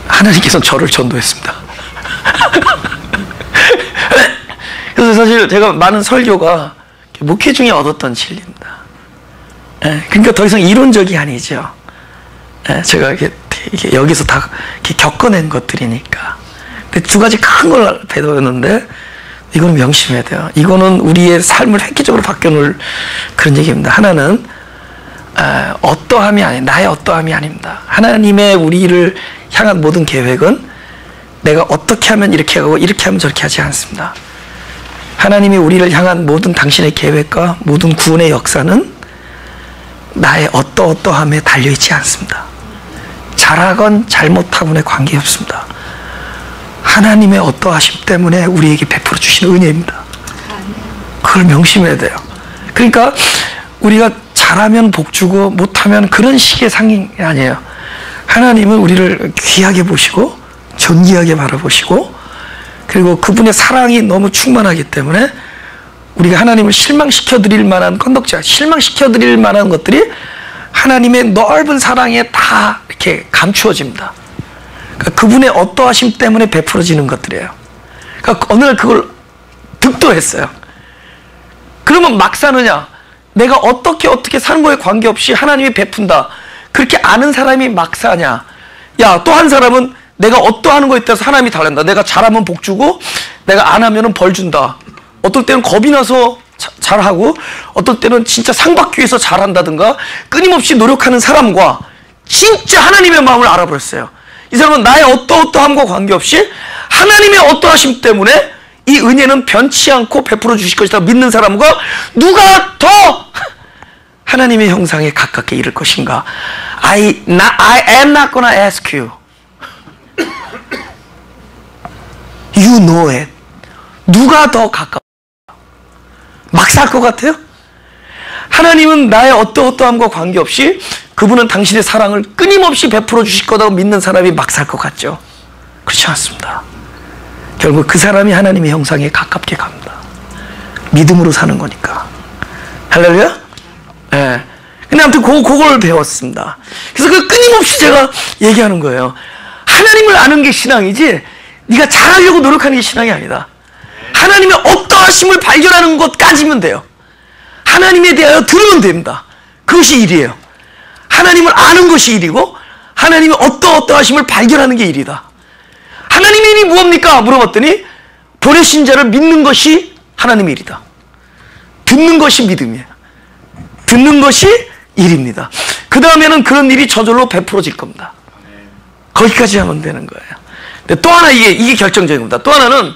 하나님께서 저를 전도했습니다. 그래서 사실 제가 많은 설교가 목회 중에 얻었던 진리입니다. 네, 그러니까 더 이상 이론적이 아니죠. 네, 제가 이렇게 여기서 다 이렇게 겪어낸 것들이니까. 근데 두 가지 큰 걸 배웠는데, 이거는 명심해야 돼요. 이거는 우리의 삶을 획기적으로 바꿔놓을 그런 얘기입니다. 하나는 어떠함이 아니, 나의 어떠함이 아닙니다. 하나님의 우리를 향한 모든 계획은 내가 어떻게 하면 이렇게 하고 이렇게 하면 저렇게 하지 않습니다. 하나님이 우리를 향한 모든 당신의 계획과 모든 구원의 역사는 나의 어떠함에 달려있지 않습니다. 잘하건 잘못하건에 관계없습니다. 하나님의 어떠하심 때문에 우리에게 베풀어 주시는 은혜입니다. 그걸 명심해야 돼요. 그러니까 우리가 잘하면 복주고 못하면 그런 식의 상이 아니에요. 하나님은 우리를 귀하게 보시고 존귀하게 바라보시고, 그리고 그분의 사랑이 너무 충만하기 때문에 우리가 하나님을 실망시켜드릴 만한 건덕지가, 실망시켜드릴 만한 것들이 하나님의 넓은 사랑에 다 이렇게 감추어집니다. 그러니까 그분의 어떠하심 때문에 베풀어지는 것들이에요. 그러니까 어느 날 그걸 득도했어요. 그러면 막 사느냐? 내가 어떻게 사는 거에 관계없이 하나님이 베푼다. 그렇게 아는 사람이 막 사냐? 야, 또 한 사람은 내가 어떠하는 거에 따라서 하나님이 달란다. 내가 잘하면 복 주고 내가 안 하면 벌 준다. 어떨 때는 겁이 나서 잘하고, 어떨 때는 진짜 상 받기 위해서 잘한다든가 끊임없이 노력하는 사람과 진짜 하나님의 마음을 알아버렸어요. 이 사람은 나의 어떠함과 관계없이 하나님의 어떠하심 때문에 이 은혜는 변치 않고 베풀어 주실 것이다 믿는 사람과 누가 더 하나님의 형상에 가깝게 이를 것인가? I am not gonna ask you. You know it. 누가 더 가까워? 막 살 것 같아요? 하나님은 나의 어떠함과 관계없이 그분은 당신의 사랑을 끊임없이 베풀어 주실 거라고 믿는 사람이 막 살 것 같죠? 그렇지 않습니다. 결국 그 사람이 하나님의 형상에 가깝게 갑니다. 믿음으로 사는 거니까. 할렐루야? 네. 근데 아무튼 그걸 배웠습니다. 그래서 그 끊임없이 제가 얘기하는 거예요. 하나님을 아는 게 신앙이지 네가 잘하려고 노력하는 게 신앙이 아니다. 하나님의 어떠하심을 발견하는 것까지면 돼요. 하나님에 대하여 들으면 됩니다. 그것이 일이에요. 하나님을 아는 것이 일이고 하나님의 어떠하심을 발견하는 게 일이다. 하나님의 일이 무엇입니까? 물어봤더니 보내신 자를 믿는 것이 하나님의 일이다. 듣는 것이 믿음이에요. 듣는 것이 일입니다. 그 다음에는 그런 일이 저절로 베풀어질 겁니다. 거기까지 하면 되는 거예요. 근데 또 하나 이게 결정적인 겁니다. 또 하나는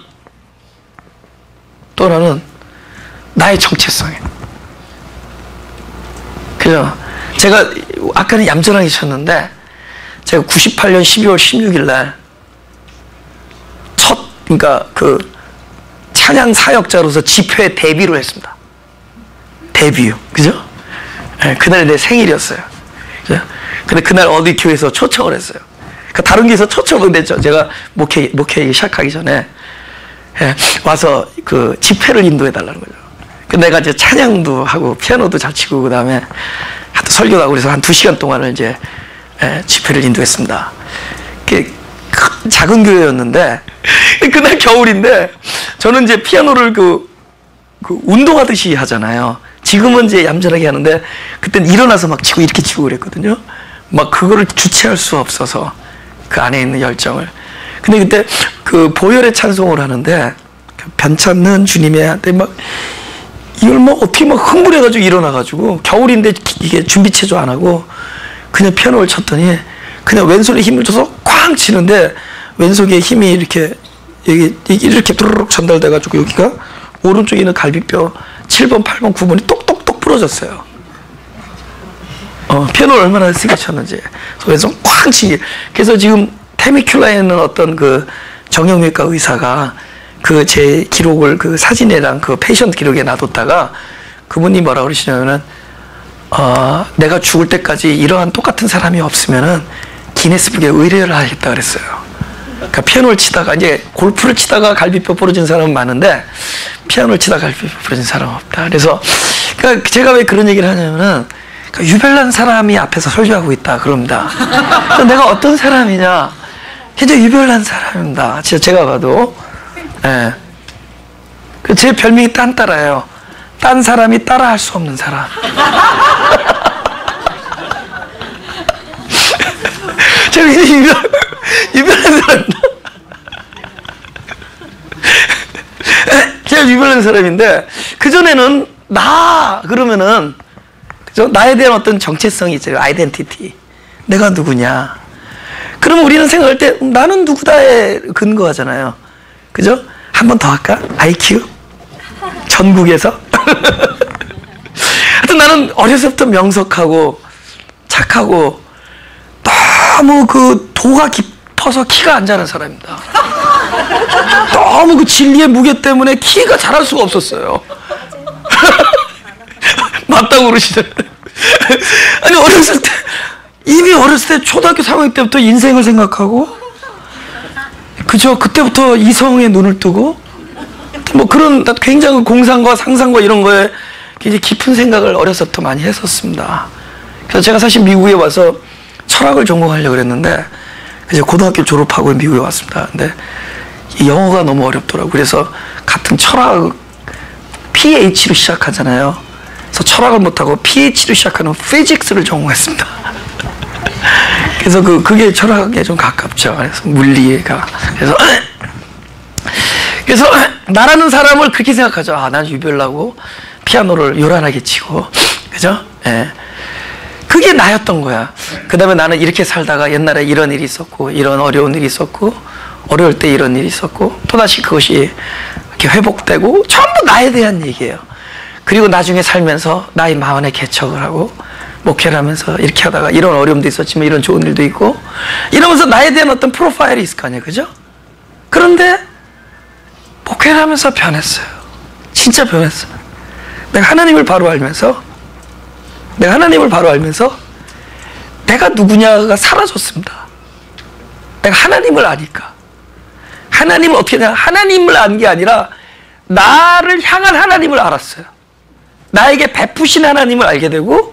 또 하나는 나의 정체성이에요. 그죠? 제가 아까는 얌전하게 쳤는데 제가 98년 12월 16일 날 그러니까 그 찬양 사역자로서 집회 데뷔를 했습니다. 데뷔. 그죠? 네, 그날이 내 생일이었어요. 그죠? 근데 그날 어디 교회에서 초청을 했어요. 그러니까 다른 교회에서 초청은 됐죠. 제가 목회 시작하기 전에 와서 그 집회를 인도해 달라는 거죠. 내가 이제 찬양도 하고 피아노도 잘 치고 그다음에 하도 설교도 하고 그래서 한 2시간 동안을 이제 집회를 인도했습니다. 작은 교회였는데 그날 겨울인데 저는 이제 피아노를 그 운동하듯이 하잖아요. 지금은 이제 얌전하게 하는데 그때는 일어나서 막 치고 이렇게 치고 그랬거든요. 막 그거를 주체할 수 없어서 그 안에 있는 열정을. 근데 그때 그 보혈의 찬송을 하는데 변찮는 주님의한테 막 이걸 뭐 어떻게 막 흥분해가지고 일어나가지고 겨울인데 이게 준비 체조 안 하고 그냥 피아노를 쳤더니 그냥 왼손에 힘을 줘서 쾅 치는데 왼손에 힘이 이렇게 이렇게 두루룩 전달돼가지고 여기가 오른쪽에 있는 갈비뼈 7번, 8번, 9번이 똑똑똑 부러졌어요. 피아노를 얼마나 세게 쳤는지. 왼손 쾅 치기. 그래서 지금 테미큘라에 있는 어떤 그 정형외과 의사가 그 제 기록을 그 사진이랑 그 페이션트 기록에 놔뒀다가 그분이 뭐라 그러시냐면은 내가 죽을 때까지 이러한 똑같은 사람이 없으면은 기네스북에 의뢰를 하겠다 그랬어요. 그러니까 피아노를 치다가 이제 골프를 치다가 갈비뼈 부러진 사람은 많은데 피아노를 치다가 갈비뼈 부러진 사람은 없다. 그래서 그러니까 제가 왜 그런 얘기를 하냐면은 그러니까 유별난 사람이 앞에서 설교하고 있다 그럽니다. 내가 어떤 사람이냐? 굉장히 유별난 사람입니다. 진짜 제가 봐도. 예. 제 별명이 딴따라예요. 딴 사람이 따라할 수 없는 사람. 제가 굉장히 유별난 사람입니다. 제가 유별난 사람인데 그전에는 나 그러면은 그죠? 나에 대한 어떤 정체성이 있어요. 아이덴티티. 내가 누구냐. 그러면 우리는 생각할 때 나는 누구다에 근거하잖아요. 그죠? 한 번 더 할까? IQ? 전국에서? 하여튼 나는 어려서부터 명석하고 착하고 너무 그 도가 깊어서 키가 안 자란 사람입니다. 너무 그 진리의 무게 때문에 키가 자랄 수가 없었어요. 맞다고 그러시잖아요. 아니 이미 어렸을 때 초등학교 3학년 때부터 인생을 생각하고 그죠? 그때부터 이성에 눈을 뜨고 뭐 그런 굉장히 공상과 상상과 이런 거에 굉장히 깊은 생각을 어려서부터 많이 했었습니다. 그래서 제가 사실 미국에 와서 철학을 전공하려고 그랬는데 이제 고등학교 졸업하고 미국에 왔습니다. 근데 영어가 너무 어렵더라고요. 그래서 같은 철학 PH로 시작하잖아요. 그래서 철학을 못하고 PH로 시작하는 피직스를 전공했습니다. 그래서 그게 철학에 좀 가깝죠. 그래서 물리가. 그래서 나라는 사람을 그렇게 생각하죠. 난 유별나고 피아노를 요란하게 치고. 그죠? 예. 그게 나였던 거야. 그 다음에 나는 이렇게 살다가 옛날에 이런 일이 있었고, 이런 어려운 일이 있었고, 어려울 때 이런 일이 있었고, 또다시 그것이 이렇게 회복되고, 전부 나에 대한 얘기예요. 그리고 나중에 살면서 나의 마음에 개척을 하고, 목회를 하면서 이렇게 하다가 이런 어려움도 있었지만 이런 좋은 일도 있고 이러면서 나에 대한 어떤 프로파일이 있을 거 아니에요. 그죠? 그런데 목회를 하면서 변했어요. 진짜 변했어요. 내가 하나님을 바로 알면서 내가 누구냐가 사라졌습니다. 내가 하나님을 아니까. 하나님을 어떻게 되냐? 하나님을 안 게 아니라 나를 향한 하나님을 알았어요. 나에게 베푸신 하나님을 알게 되고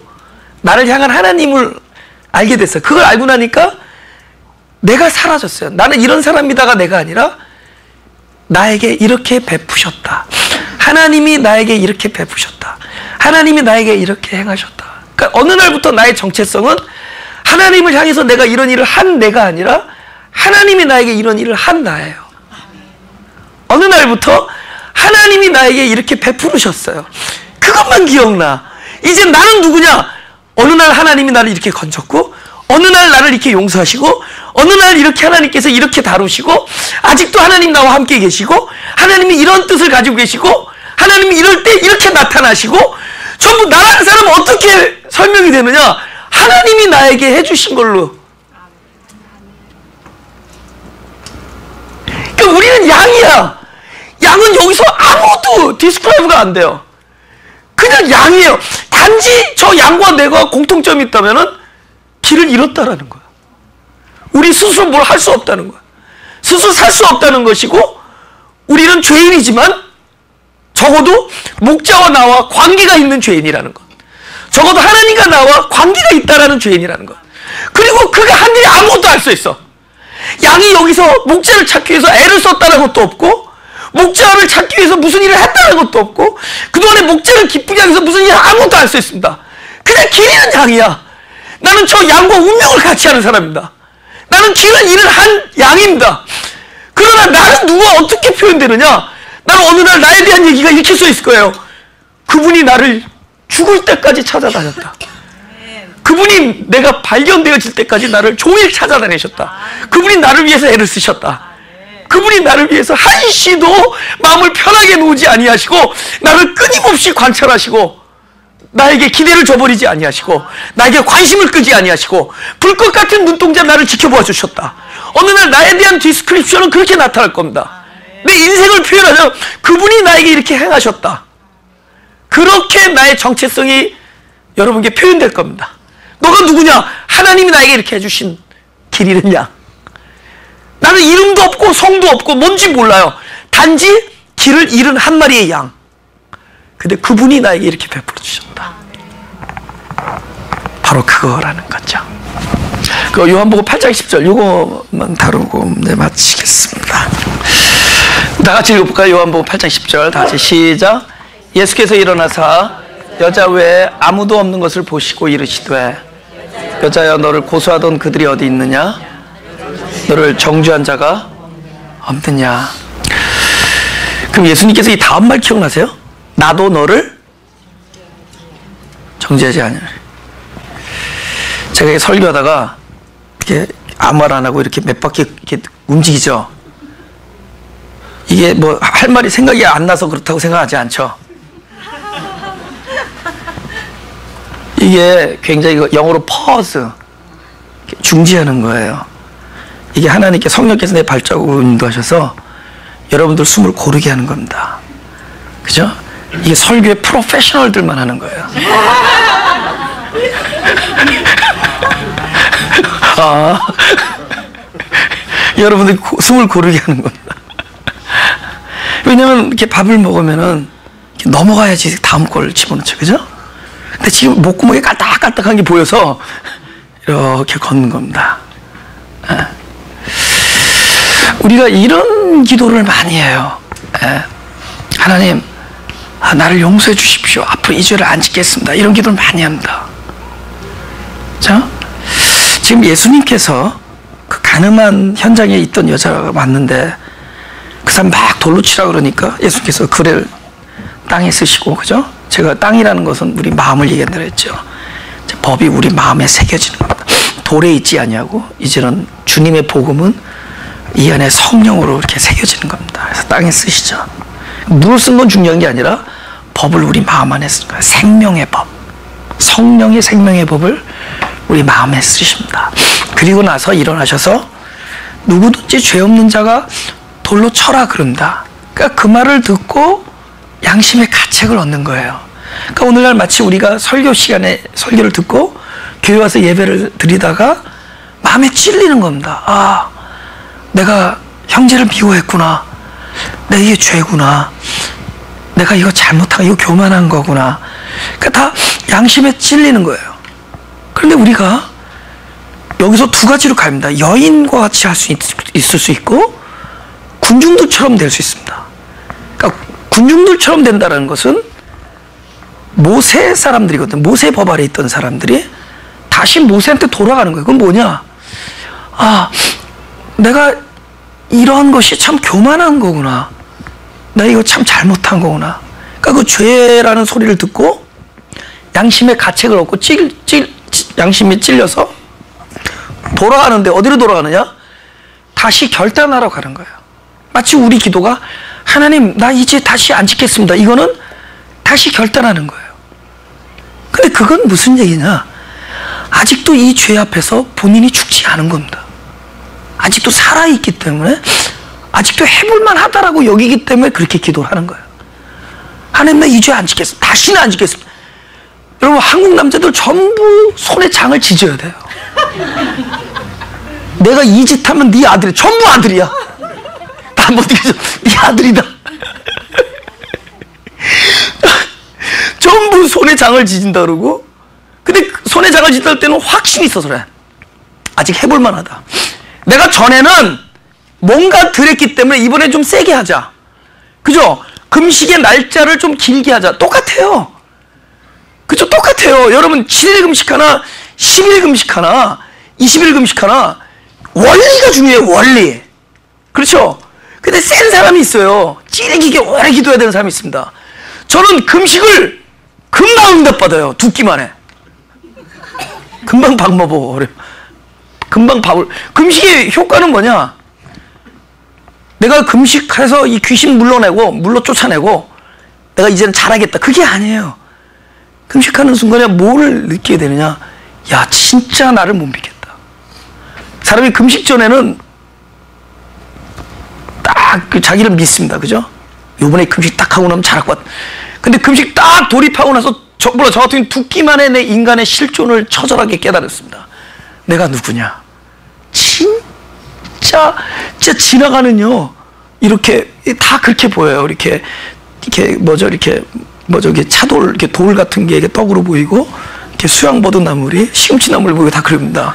나를 향한 하나님을 알게 됐어요. 그걸 알고 나니까 내가 사라졌어요. 나는 이런 사람이다가 내가 아니라 나에게 이렇게 베푸셨다. 하나님이 나에게 이렇게 베푸셨다. 하나님이 나에게 이렇게 행하셨다. 그러니까 어느 날부터 나의 정체성은 하나님을 향해서 내가 이런 일을 한 내가 아니라 하나님이 나에게 이런 일을 한 나예요. 어느 날부터 하나님이 나에게 이렇게 베푸르셨어요. 그것만 기억나. 이제 나는 누구냐? 어느 날 하나님이 나를 이렇게 건졌고 어느 날 나를 이렇게 용서하시고 어느 날 이렇게 하나님께서 이렇게 다루시고 아직도 하나님 나와 함께 계시고 하나님이 이런 뜻을 가지고 계시고 하나님이 이럴 때 이렇게 나타나시고 전부 나라는 사람은 어떻게 설명이 되느냐? 하나님이 나에게 해주신 걸로. 그러니까 우리는 양이야. 양은 여기서 아무도 디스크라이브가 안 돼요. 그냥 양이에요. 단지 저 양과 내가 공통점이 있다면은 길을 잃었다라는 거야. 우리 스스로 뭘 할 수 없다는 거야. 스스로 살 수 없다는 것이고, 우리는 죄인이지만 적어도 목자와 나와 관계가 있는 죄인이라는 것. 적어도 하나님과 나와 관계가 있다라는 죄인이라는 것. 그리고 그가 한 일이 아무것도 할 수 있어. 양이 여기서 목자를 찾기 위해서 애를 썼다는 것도 없고, 목자를 찾기 위해서 무슨 일을 했다는 것도 없고, 그동안에 목자를 기쁘게 하기 위해서 무슨 일을 아무것도 할 수 있습니다. 그냥 길이는 양이야. 나는 저 양과 운명을 같이 하는 사람입니다. 나는 길을 잃은 한 양입니다. 그러나 나는 누가 어떻게 표현되느냐? 나는 어느 날 나에 대한 얘기가 이렇게 써 있을 거예요. 그분이 나를 죽을 때까지 찾아다녔다. 그분이 내가 발견되어질 때까지 나를 종일 찾아다니셨다. 그분이 나를 위해서 애를 쓰셨다. 그분이 나를 위해서 한시도 마음을 편하게 놓지 아니하시고 나를 끊임없이 관찰하시고 나에게 기대를 줘버리지 아니하시고 나에게 관심을 끄지 아니하시고 불꽃 같은 눈동자 나를 지켜보아 주셨다. 어느 날 나에 대한 디스크립션은 그렇게 나타날 겁니다. 내 인생을 표현하자면 그분이 나에게 이렇게 행하셨다. 그렇게 나의 정체성이 여러분께 표현될 겁니다. 너가 누구냐? 하나님이 나에게 이렇게 해주신 길 잃은 양. 나는 이름도 없고 성도 없고 뭔지 몰라요. 단지 길을 잃은 한 마리의 양. 근데 그분이 나에게 이렇게 베풀어 주셨다. 바로 그거라는 거죠. 그 요한복음 8장 10절 요거만 다루고 마치겠습니다. 다 같이 읽어볼까요? 요한복음 8장 10절 다 같이 시작. 예수께서 일어나사 여자 외에 아무도 없는 것을 보시고 이르시되 여자여 너를 고소하던 그들이 어디 있느냐? 너를 정죄한 자가 없느냐? 그럼 예수님께서 이 다음 말 기억나세요? 나도 너를 정죄하지 않으리. 제가 설교하다가 이렇게 아무 말 안 하고 이렇게 몇 바퀴 이렇게 움직이죠. 이게 뭐 할 말이 생각이 안 나서 그렇다고 생각하지 않죠. 이게 굉장히 영어로 pause, 중지하는 거예요. 이게 하나님께 성령께서 내 발자국으로 인도하셔서 여러분들 숨을 고르게 하는 겁니다. 그죠? 이게 설교의 프로페셔널들만 하는 거예요. 여러분들이 숨을 고르게 하는 겁니다. 왜냐면 이렇게 밥을 먹으면은 이렇게 넘어가야지 다음 걸 집어넣죠. 그죠? 근데 지금 목구멍에 깔딱깔딱한 게 보여서 이렇게 걷는 겁니다. 우리가 이런 기도를 많이 해요. 하나님, 나를 용서해 주십시오. 앞으로 이 죄를 안 짓겠습니다. 이런 기도를 많이 합니다. 자, 지금 예수님께서 그 가늠한 현장에 있던 여자가 왔는데 그 사람 막 돌로 치라 그러니까 예수님께서 그를 땅에 쓰시고, 그죠? 제가 땅이라는 것은 우리 마음을 얘기한다 그랬죠. 법이 우리 마음에 새겨지는 겁니다. 돌에 있지 아니하고 이제는 주님의 복음은 이 안에 성령으로 이렇게 새겨지는 겁니다. 그래서 땅에 쓰시죠. 물을 쓴 건 중요한 게 아니라 법을 우리 마음 안에 쓰는 거예요. 생명의 법, 성령의 생명의 법을 우리 마음에 쓰십니다. 그리고 나서 일어나셔서 누구든지 죄 없는 자가 돌로 쳐라 그런다. 그러니까 그 말을 듣고 양심의 가책을 얻는 거예요. 그러니까 오늘날 마치 우리가 설교 시간에 설교를 듣고 교회 와서 예배를 드리다가 마음에 찔리는 겁니다. 아, 내가 형제를 미워했구나. 내가 이게 죄구나. 내가 이거 잘못한, 이거 교만한 거구나. 그러니까 다 양심에 찔리는 거예요. 그런데 우리가 여기서 두 가지로 갑니다. 여인과 같이 할 수 있을 수 있고 군중들처럼 될 수 있습니다. 그러니까 군중들처럼 된다는 것은 모세 사람들이거든. 모세 법 아래 있던 사람들이 다시 모세한테 돌아가는 거예요. 그건 뭐냐? 아, 내가 이런 것이 참 교만한 거구나. 내가 이거 참 잘못한 거구나. 그러니까 그 죄라는 소리를 듣고 양심의 가책을 얻고 양심이 찔려서 돌아가는데 어디로 돌아가느냐? 다시 결단하러 가는 거예요. 마치 우리 기도가 하나님, 나 이제 다시 안 짓겠습니다. 이거는 다시 결단하는 거예요. 근데 그건 무슨 얘기냐? 아직도 이 죄 앞에서 본인이 죽지 않은 겁니다. 아직도 살아있기 때문에, 아직도 해볼만 하다라고 여기기 때문에 그렇게 기도를 하는 거예요. 하나님, 나 이 죄 안 짓겠습니다. 다시는 안 짓겠습니다. 여러분, 한국 남자들 전부 손에 장을 지져야 돼요. 내가 이 짓 하면 네 아들이, 전부 아들이야. 다 못 이겨줘. 네 아들이다. 전부 손에 장을 지진다 그러고, 근데 손에 장을 지질 때는 확신이 있어서 그래. 아직 해볼만 하다. 내가 전에는 뭔가 덜했기 때문에 이번에 좀 세게 하자. 그죠? 금식의 날짜를 좀 길게 하자. 똑같아요. 그죠? 똑같아요. 여러분, 7일 금식 하나, 10일 금식 하나, 20일 금식 하나, 원리가 중요해요. 원리. 그렇죠? 근데 센 사람이 있어요. 찌르기게 오래 기도해야 되는 사람이 있습니다. 저는 금식을 금방 응답받아요. 2끼만 해. 금방 밥 먹어버려. 금방 밥을. 금식의 효과는 뭐냐? 내가 금식해서 이 귀신 물러 쫓아내고 내가 이제는 잘하겠다. 그게 아니에요. 금식하는 순간에 뭘 느끼게 되느냐? 야, 진짜 나를 못 믿겠다. 사람이 금식 전에는 딱 그 자기를 믿습니다. 그죠? 요번에 금식 딱 하고 나면 잘할 것 같아. 근데 금식 딱 돌입하고 나서 저 같은 2끼만에 내 인간의 실존을 처절하게 깨달았습니다. 내가 누구냐? 진짜 지나가는요, 이렇게 다 그렇게 보여요. 이렇게 차돌, 이렇게 돌 같은 게 떡으로 보이고, 이렇게 수양버드 나물이, 시금치 나물 보이고 다 그럽니다.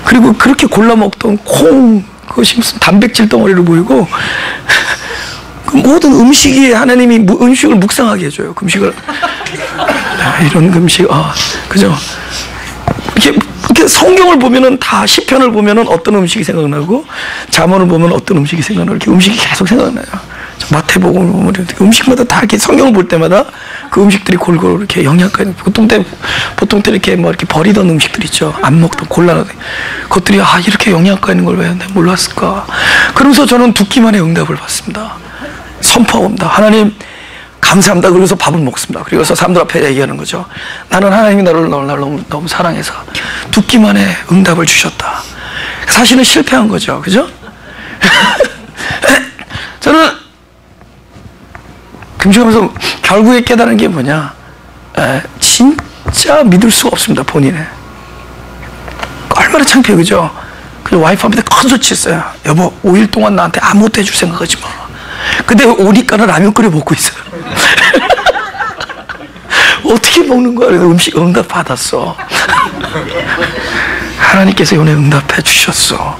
그리고 그렇게 골라 먹던 콩, 그것이 무슨 단백질 덩어리로 보이고, 그 모든 음식이 하나님이 음식을 묵상하게 해줘요. 금식을. 이런 금식, 그죠? 이렇게 성경을 보면은 다 시편을 보면은 어떤 음식이 생각나고, 잠언을 보면 어떤 음식이 생각나고, 이렇게 음식이 계속 생각나요. 마태복음을 보면 음식마다 다 이렇게 성경을 볼 때마다 그 음식들이 골고루 이렇게 영양가 있는, 보통 때 이렇게 이렇게 버리던 음식들 있죠. 안 먹던 곤란한 것들이 이렇게 영양가 있는 걸 왜 몰랐을까? 그러면서 저는 2끼만에 응답을 받습니다. 선포합니다. 하나님, 감사합니다. 그래서 밥을 먹습니다. 그래서 사람들 앞에 얘기하는 거죠. 나는 하나님이 나를 너무 사랑해서 2끼만에 응답을 주셨다. 사실은 실패한 거죠. 그죠? 저는 금식하면서 결국에 깨달은 게 뭐냐? 진짜 믿을 수가 없습니다. 본인의. 얼마나 창피해, 그죠? 그래서 와이프한테 큰 소리 쳤어요. 여보, 5일 동안 나한테 아무것도 해줄 생각하지 마. 근데 오니까는 라면 끓여 먹고 있어요. 어떻게 먹는 거야? 그래서 음식 응답 받았어. 하나님께서 은혜 응답해 주셨어.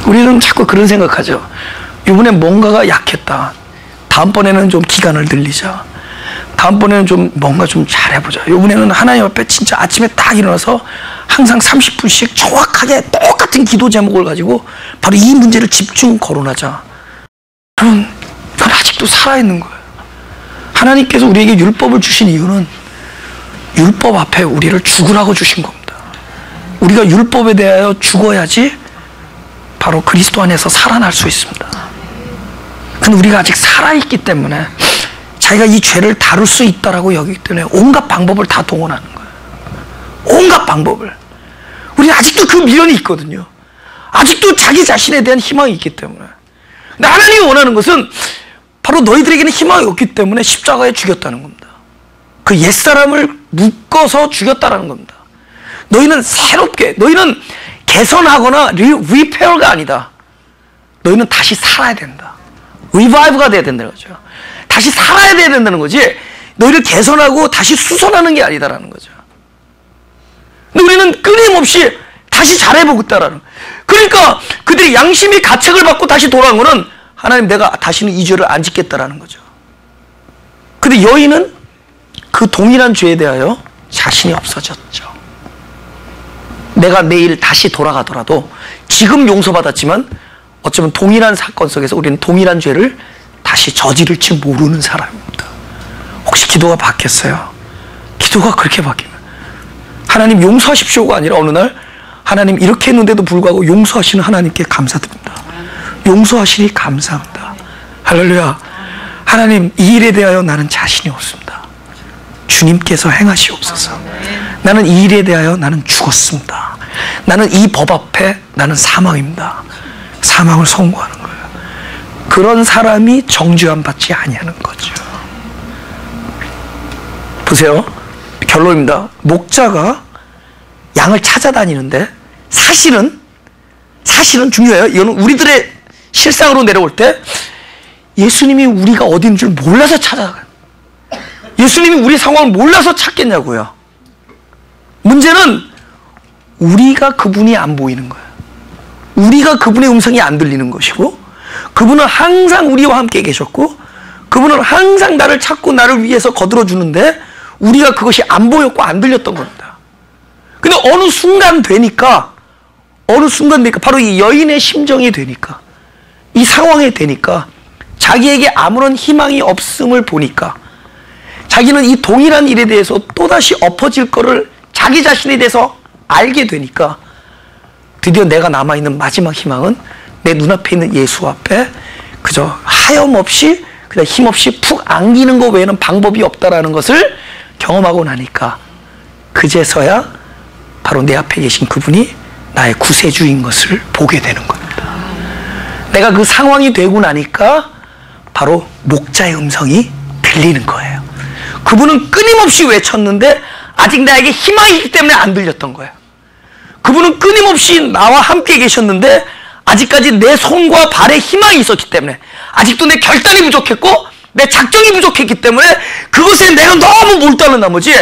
우리는 자꾸 그런 생각하죠. 이번에 뭔가가 약했다. 다음번에는 좀 기간을 늘리자. 다음번에는 좀 뭔가 좀 잘해보자. 이번에는 하나님 앞에 진짜 아침에 딱 일어나서 항상 30분씩 정확하게 똑같은 기도 제목을 가지고 바로 이 문제를 집중 거론하자. 그럼 그건 아직도 살아있는 거예요. 하나님께서 우리에게 율법을 주신 이유는 율법 앞에 우리를 죽으라고 주신 겁니다. 우리가 율법에 대하여 죽어야지 바로 그리스도 안에서 살아날 수 있습니다. 근데 우리가 아직 살아있기 때문에 자기가 이 죄를 다룰 수 있다라고 여기기 때문에 온갖 방법을 다 동원하는 거예요. 온갖 방법을. 우리 아직도 그 미련이 있거든요. 아직도 자기 자신에 대한 희망이 있기 때문에. 근데 하나님이 원하는 것은 바로 너희들에게는 희망이 없기 때문에 십자가에 죽였다는 겁니다. 그 옛사람을 묶어서 죽였다는 겁니다. 너희는 새롭게, 너희는 개선하거나 리페어가 아니다. 너희는 다시 살아야 된다. 리바이브가 돼야 된다는 거죠. 다시 살아야 돼야 된다는 거지, 너희를 개선하고 다시 수선하는 게 아니다라는 거죠. 근데 우리는 끊임없이 다시 잘해보겠다라는. 그러니까 그들이 양심이 가책을 받고 다시 돌아온 거는 하나님, 내가 다시는 이 죄를 안 짓겠다라는 거죠. 근데 여인은 그 동일한 죄에 대하여 자신이 없어졌죠. 내가 내일 다시 돌아가더라도 지금 용서받았지만 어쩌면 동일한 사건 속에서 우리는 동일한 죄를 다시 저지를지 모르는 사람입니다. 혹시 기도가 바뀌었어요? 기도가 그렇게 바뀌면 하나님 용서하십시오가 아니라 어느 날 하나님 이렇게 했는데도 불구하고 용서하시는 하나님께 감사드립니다. 용서하시니 감사합니다. 할렐루야. 하나님, 이 일에 대하여 나는 자신이 없습니다. 주님께서 행하시옵소서. 나는 이 일에 대하여 나는 죽었습니다. 나는 이 법 앞에 나는 사망입니다. 사망을 선고하는 거예요. 그런 사람이 정죄함 받지 아니하는 거죠. 보세요. 결론입니다. 목자가 양을 찾아다니는데 사실은 중요해요. 이거는 우리들의 실상으로 내려올 때 예수님이 우리가 어디 있는 줄 몰라서 찾아가요. 예수님이 우리 상황을 몰라서 찾겠냐고요. 문제는 우리가 그분이 안 보이는 거예요. 우리가 그분의 음성이 안 들리는 것이고, 그분은 항상 우리와 함께 계셨고, 그분은 항상 나를 찾고 나를 위해서 거들어주는데 우리가 그것이 안 보였고 안 들렸던 겁니다. 근데 어느 순간 되니까 바로 이 여인의 심정이 되니까, 이 상황이 되니까, 자기에게 아무런 희망이 없음을 보니까 자기는 이 동일한 일에 대해서 또다시 엎어질 거를 자기 자신에 대해서 알게 되니까 드디어 내가 남아있는 마지막 희망은 내 눈앞에 있는 예수 앞에 그저 하염없이 그냥 힘없이 푹 안기는 것 외에는 방법이 없다라는 것을 경험하고 나니까 그제서야 바로 내 앞에 계신 그분이 나의 구세주인 것을 보게 되는 겁니다. 내가 그 상황이 되고 나니까 바로 목자의 음성이 들리는 거예요. 그분은 끊임없이 외쳤는데 아직 나에게 희망이 있기 때문에 안 들렸던 거예요. 그분은 끊임없이 나와 함께 계셨는데 아직까지 내 손과 발에 희망이 있었기 때문에, 아직도 내 결단이 부족했고 내 작정이 부족했기 때문에 그것에 내가 너무 몰두하는 나머지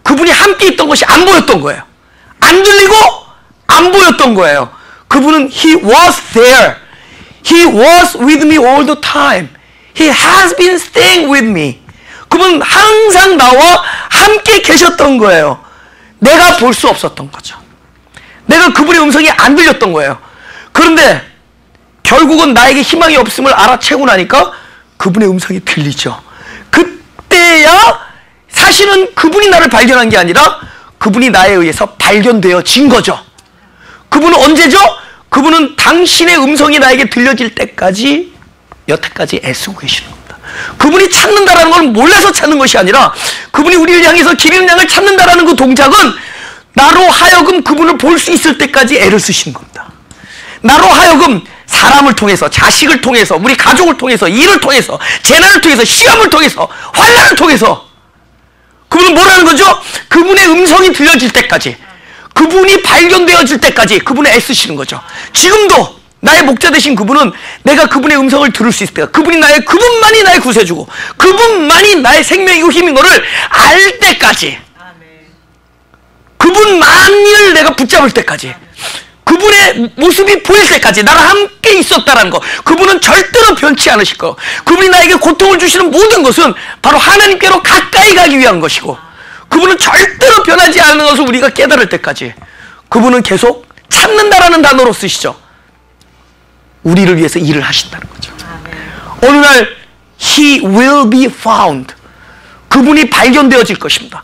그분이 함께 있던 것이 안 보였던 거예요. 안 들리고 안 보였던 거예요. 그분은 He was there. He was with me all the time. He has been staying with me. 그분은 항상 나와 함께 계셨던 거예요. 내가 볼 수 없었던 거죠. 내가 그분의 음성이 안 들렸던 거예요. 그런데 결국은 나에게 희망이 없음을 알아채고 나니까 그분의 음성이 들리죠. 그때야 사실은 그분이 나를 발견한 게 아니라 그분이 나에 의해서 발견되어진 거죠. 그분은 언제죠? 그분은 당신의 음성이 나에게 들려질 때까지 여태까지 애쓰고 계시는 겁니다. 그분이 찾는다라는 건 몰라서 찾는 것이 아니라 그분이 우리를 향해서 길 잃은 양을 찾는다라는 그 동작은 나로 하여금 그분을 볼 수 있을 때까지 애를 쓰시는 겁니다. 나로 하여금 사람을 통해서, 자식을 통해서, 우리 가족을 통해서, 일을 통해서, 재난을 통해서, 시험을 통해서, 환난을 통해서 그분은 뭐라는 거죠? 그분의 음성이 들려질 때까지, 그분이 발견되어질 때까지 그분은 애쓰시는 거죠. 지금도 나의 목자 되신 그분은 내가 그분의 음성을 들을 수 있을 때가, 그분만이 나의 구세주고 그분만이 나의 생명이고 힘인 거를 알 때까지, 그분만을 내가 붙잡을 때까지, 그분의 모습이 보일 때까지 나랑 함께 있었다는 거, 그분은 절대로 변치 않으실 거, 그분이 나에게 고통을 주시는 모든 것은 바로 하나님께로 가까이 가기 위한 것이고, 그분은 절대로 변하지 않는 것을 우리가 깨달을 때까지 그분은 계속 찾는다라는 단어로 쓰시죠. 우리를 위해서 일을 하신다는 거죠. 어느 날 He will be found. 그분이 발견되어질 것입니다.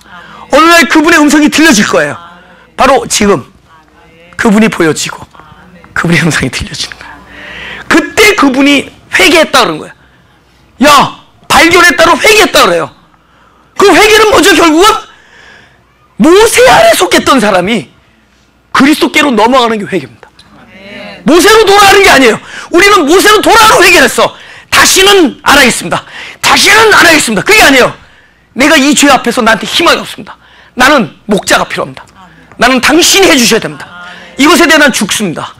어느 날 그분의 음성이 들려질 거예요. 바로 지금 그분이 보여지고 그분의 음성이 들려지는 거예요. 그때 그분이 회개했다 그런 거예요. 야, 발견했다로 회개했다 그래요. 그 회개는 뭐죠? 결국은 모세 아래 속했던 사람이 그리스도께로 넘어가는 게 회개입니다. 모세로 돌아가는 게 아니에요. 우리는 모세로 돌아가는 회개를 했어. 다시는 안 하겠습니다. 다시는 안 하겠습니다. 그게 아니에요. 내가 이 죄 앞에서 나한테 희망이 없습니다. 나는 목자가 필요합니다. 나는 당신이 해주셔야 됩니다. 이것에 대해 난 죽습니다.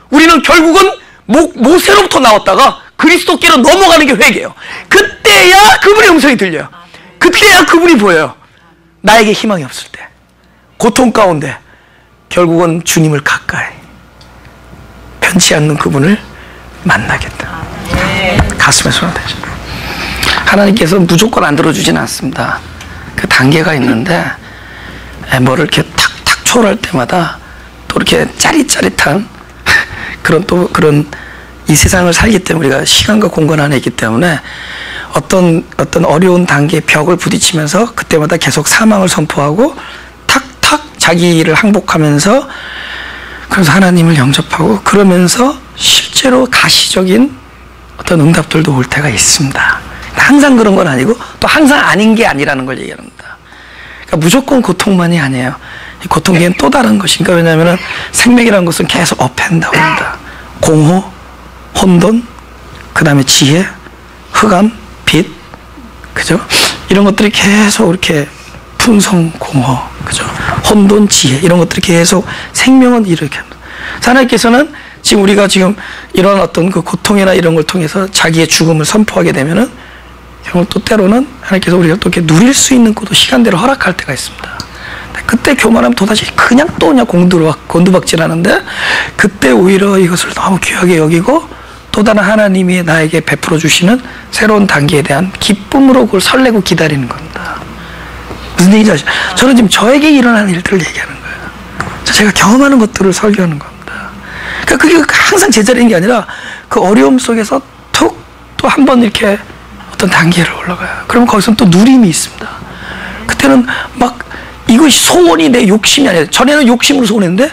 우리는 결국은 모세로부터 나왔다가 그리스도께로 넘어가는 게 회개예요. 그때야 그분의 음성이 들려요. 그때야 그분이 보여요. 나에게 희망이 없을 때, 고통 가운데 결국은 주님을 가까이, 변치 않는 그분을 만나겠다. 가슴에 손을 대죠. 하나님께서 무조건 안 들어주진 않습니다. 그 단계가 있는데 뭐를 이렇게 탁탁 초월할 때마다 또 이렇게 짜릿짜릿한 그런 이 세상을 살기 때문에, 우리가 시간과 공간 안에 있기 때문에 어떤 어려운 단계의 벽을 부딪히면서 그때마다 계속 사망을 선포하고 탁탁 자기 일을 항복하면서 그래서 하나님을 영접하고 그러면서 실제로 가시적인 어떤 응답들도 올 때가 있습니다. 항상 그런 건 아니고 또 항상 아닌 게 아니라는 걸 얘기합니다. 그러니까 무조건 고통만이 아니에요. 이 고통에는 또 다른 것이니까. 왜냐하면 생명이라는 것은 계속 업 앤 다운입니다. 공허, 혼돈, 그 다음에 지혜, 흑암, 빛, 그죠? 이런 것들이 계속 이렇게 풍성, 공허, 그죠? 혼돈, 지혜, 이런 것들이 계속 생명은 이렇게 합니다. 하나님께서는 지금 우리가 지금 이런 어떤 그 고통이나 이런 걸 통해서 자기의 죽음을 선포하게 되면은 또 때로는 하나님께서 우리가 또 이렇게 누릴 수 있는 것도 시간대로 허락할 때가 있습니다. 그때 교만하면 또다시 그냥 또 그냥 곤두박질하는데 그때 오히려 이것을 너무 귀하게 여기고 또 다른 하나님이 나에게 베풀어 주시는 새로운 단계에 대한 기쁨으로 그걸 설레고 기다리는 겁니다. 무슨 얘기인지 아시죠? 저는 지금 저에게 일어나는 일들을 얘기하는 거예요. 제가 경험하는 것들을 설교하는 겁니다. 그러니까 그게 항상 제자리인 게 아니라 그 어려움 속에서 툭 또 한 번 이렇게 어떤 단계를 올라가요. 그러면 거기서는 또 누림이 있습니다. 그때는 막 이것이 소원이 내 욕심이 아니라, 전에는 욕심으로 소원했는데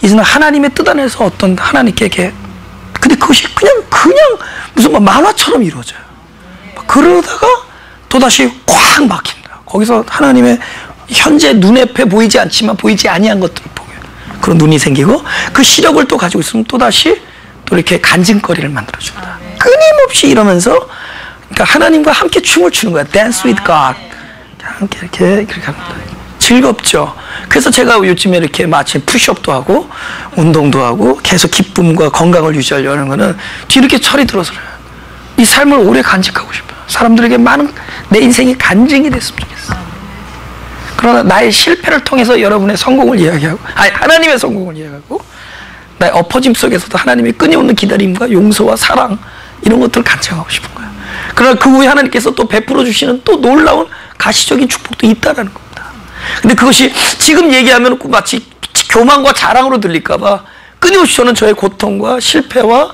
이제는 하나님의 뜻 안에서 어떤 하나님께 이렇게, 근데 그것이 그냥 무슨 만화처럼 이루어져요. 그러다가 또다시 꽉 막힙니다. 거기서 하나님의 현재 눈앞에 보이지 않지만 보이지 아니한 것들을 보게, 그런 눈이 생기고 그 시력을 또 가지고 있으면 또다시 또 이렇게 간증거리를 만들어줍니다. 끊임없이 이러면서, 그러니까 하나님과 함께 춤을 추는 거야. Dance with God. 함께 이렇게 합니다. 즐겁죠. 그래서 제가 요즘에 이렇게 마치 푸시업도 하고 운동도 하고 계속 기쁨과 건강을 유지하려고 하는 거는 뒤늦게 철이 들어서 그래요. 이 삶을 오래 간직하고 싶어요. 사람들에게 많은 내 인생이 간증이 됐으면 좋겠어요. 그러나 나의 실패를 통해서 여러분의 성공을 이야기하고, 아니 하나님의 성공을 이야기하고, 나의 엎어짐 속에서도 하나님의 끊임없는 기다림과 용서와 사랑, 이런 것들을 간증하고 싶은 거예요. 그러나 그 후에 하나님께서 또 베풀어 주시는 또 놀라운 가시적인 축복도 있다라는 겁니다. 근데 그것이 지금 얘기하면 마치 교만과 자랑으로 들릴까봐 끊임없이 저는 저의 고통과 실패와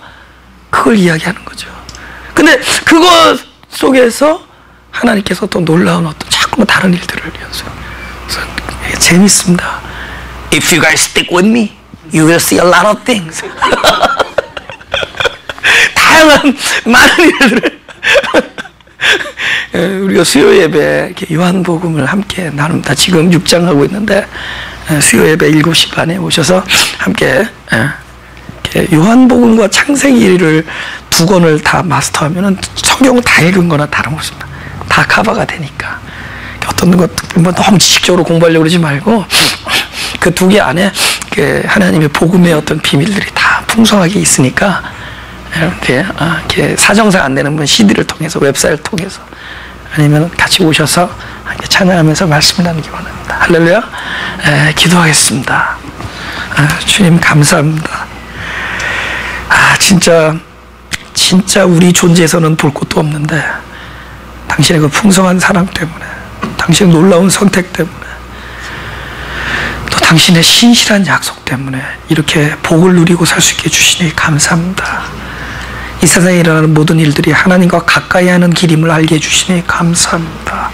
그걸 이야기하는 거죠. 근데 그것 속에서 하나님께서 또 놀라운 어떤 자꾸만 다른 일들을 연수해요. 그래서 재밌습니다. If you guys stick with me, you will see a lot of things. 다양한 많은 일들을 우리가 수요 예배 요한복음을 함께 나눕니다. 지금 6장 하고 있는데 수요 예배 7시 반에 오셔서 함께 요한복음과 창세기를 두 권을 다 마스터하면은 성경을 다 읽은 거나 다름없습니다. 다 커버가 되니까. 어떤 것 뭐 너무 지식적으로 공부하려고 그러지 말고 그 두 개 안에 하나님의 복음의 어떤 비밀들이 다 풍성하게 있으니까 이렇게 사정상 안 되는 분 CD를 통해서, 웹사이트를 통해서, 아니면 같이 오셔서 함께 찬양하면서 말씀을 나누기 원합니다. 할렐루야. 기도하겠습니다. 주님 감사합니다. 진짜 우리 존재에서는 볼 것도 없는데 당신의 그 풍성한 사랑 때문에, 당신의 놀라운 선택 때문에, 또 당신의 신실한 약속 때문에 이렇게 복을 누리고 살 수 있게 해주시니 감사합니다. 이 세상에 일어나는 모든 일들이 하나님과 가까이 하는 길임을 알게 해주시니 감사합니다.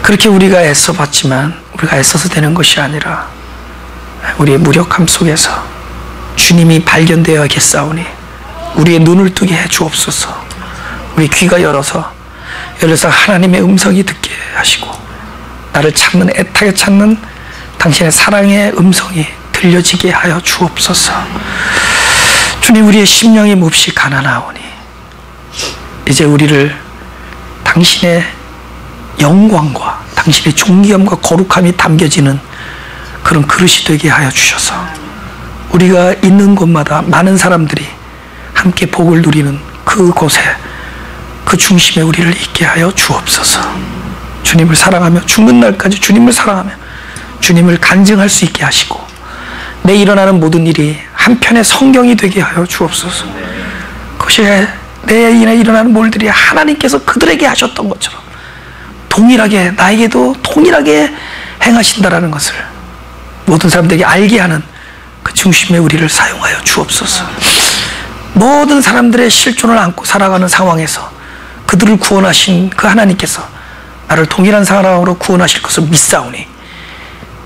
그렇게 우리가 애써봤지만 우리가 애써서 되는 것이 아니라 우리의 무력함 속에서 주님이 발견되어야겠사오니 우리의 눈을 뜨게 해 주옵소서. 우리 귀가 열어서 하나님의 음성이 듣게 하시고 나를 찾는, 애타게 찾는 당신의 사랑의 음성이 들려지게 하여 주옵소서. 주님, 우리의 심령이 몹시 가난하오니 이제 우리를 당신의 영광과 당신의 존귀함과 거룩함이 담겨지는 그런 그릇이 되게 하여 주셔서 우리가 있는 곳마다 많은 사람들이 함께 복을 누리는 그곳에, 그 중심에 우리를 있게 하여 주옵소서. 주님을 사랑하며 죽는 날까지 주님을 사랑하며 주님을 간증할 수 있게 하시고 내 일어나는 모든 일이 한편의 성경이 되게 하여 주옵소서. 그것이 내 인에 일어나는 모든 일이 하나님께서 그들에게 하셨던 것처럼 동일하게 나에게도 동일하게 행하신다라는 것을 모든 사람들에게 알게 하는 그 중심에 우리를 사용하여 주옵소서. 모든 사람들의 실존을 안고 살아가는 상황에서 그들을 구원하신 그 하나님께서 나를 동일한 사람으로 구원하실 것을 믿사오니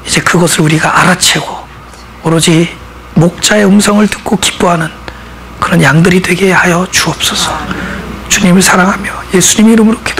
이제 그것을 우리가 알아채고 오로지 목자의 음성을 듣고 기뻐하는 그런 양들이 되게 하여 주옵소서. 주님을 사랑하며 예수님 이름으로 기도합니다.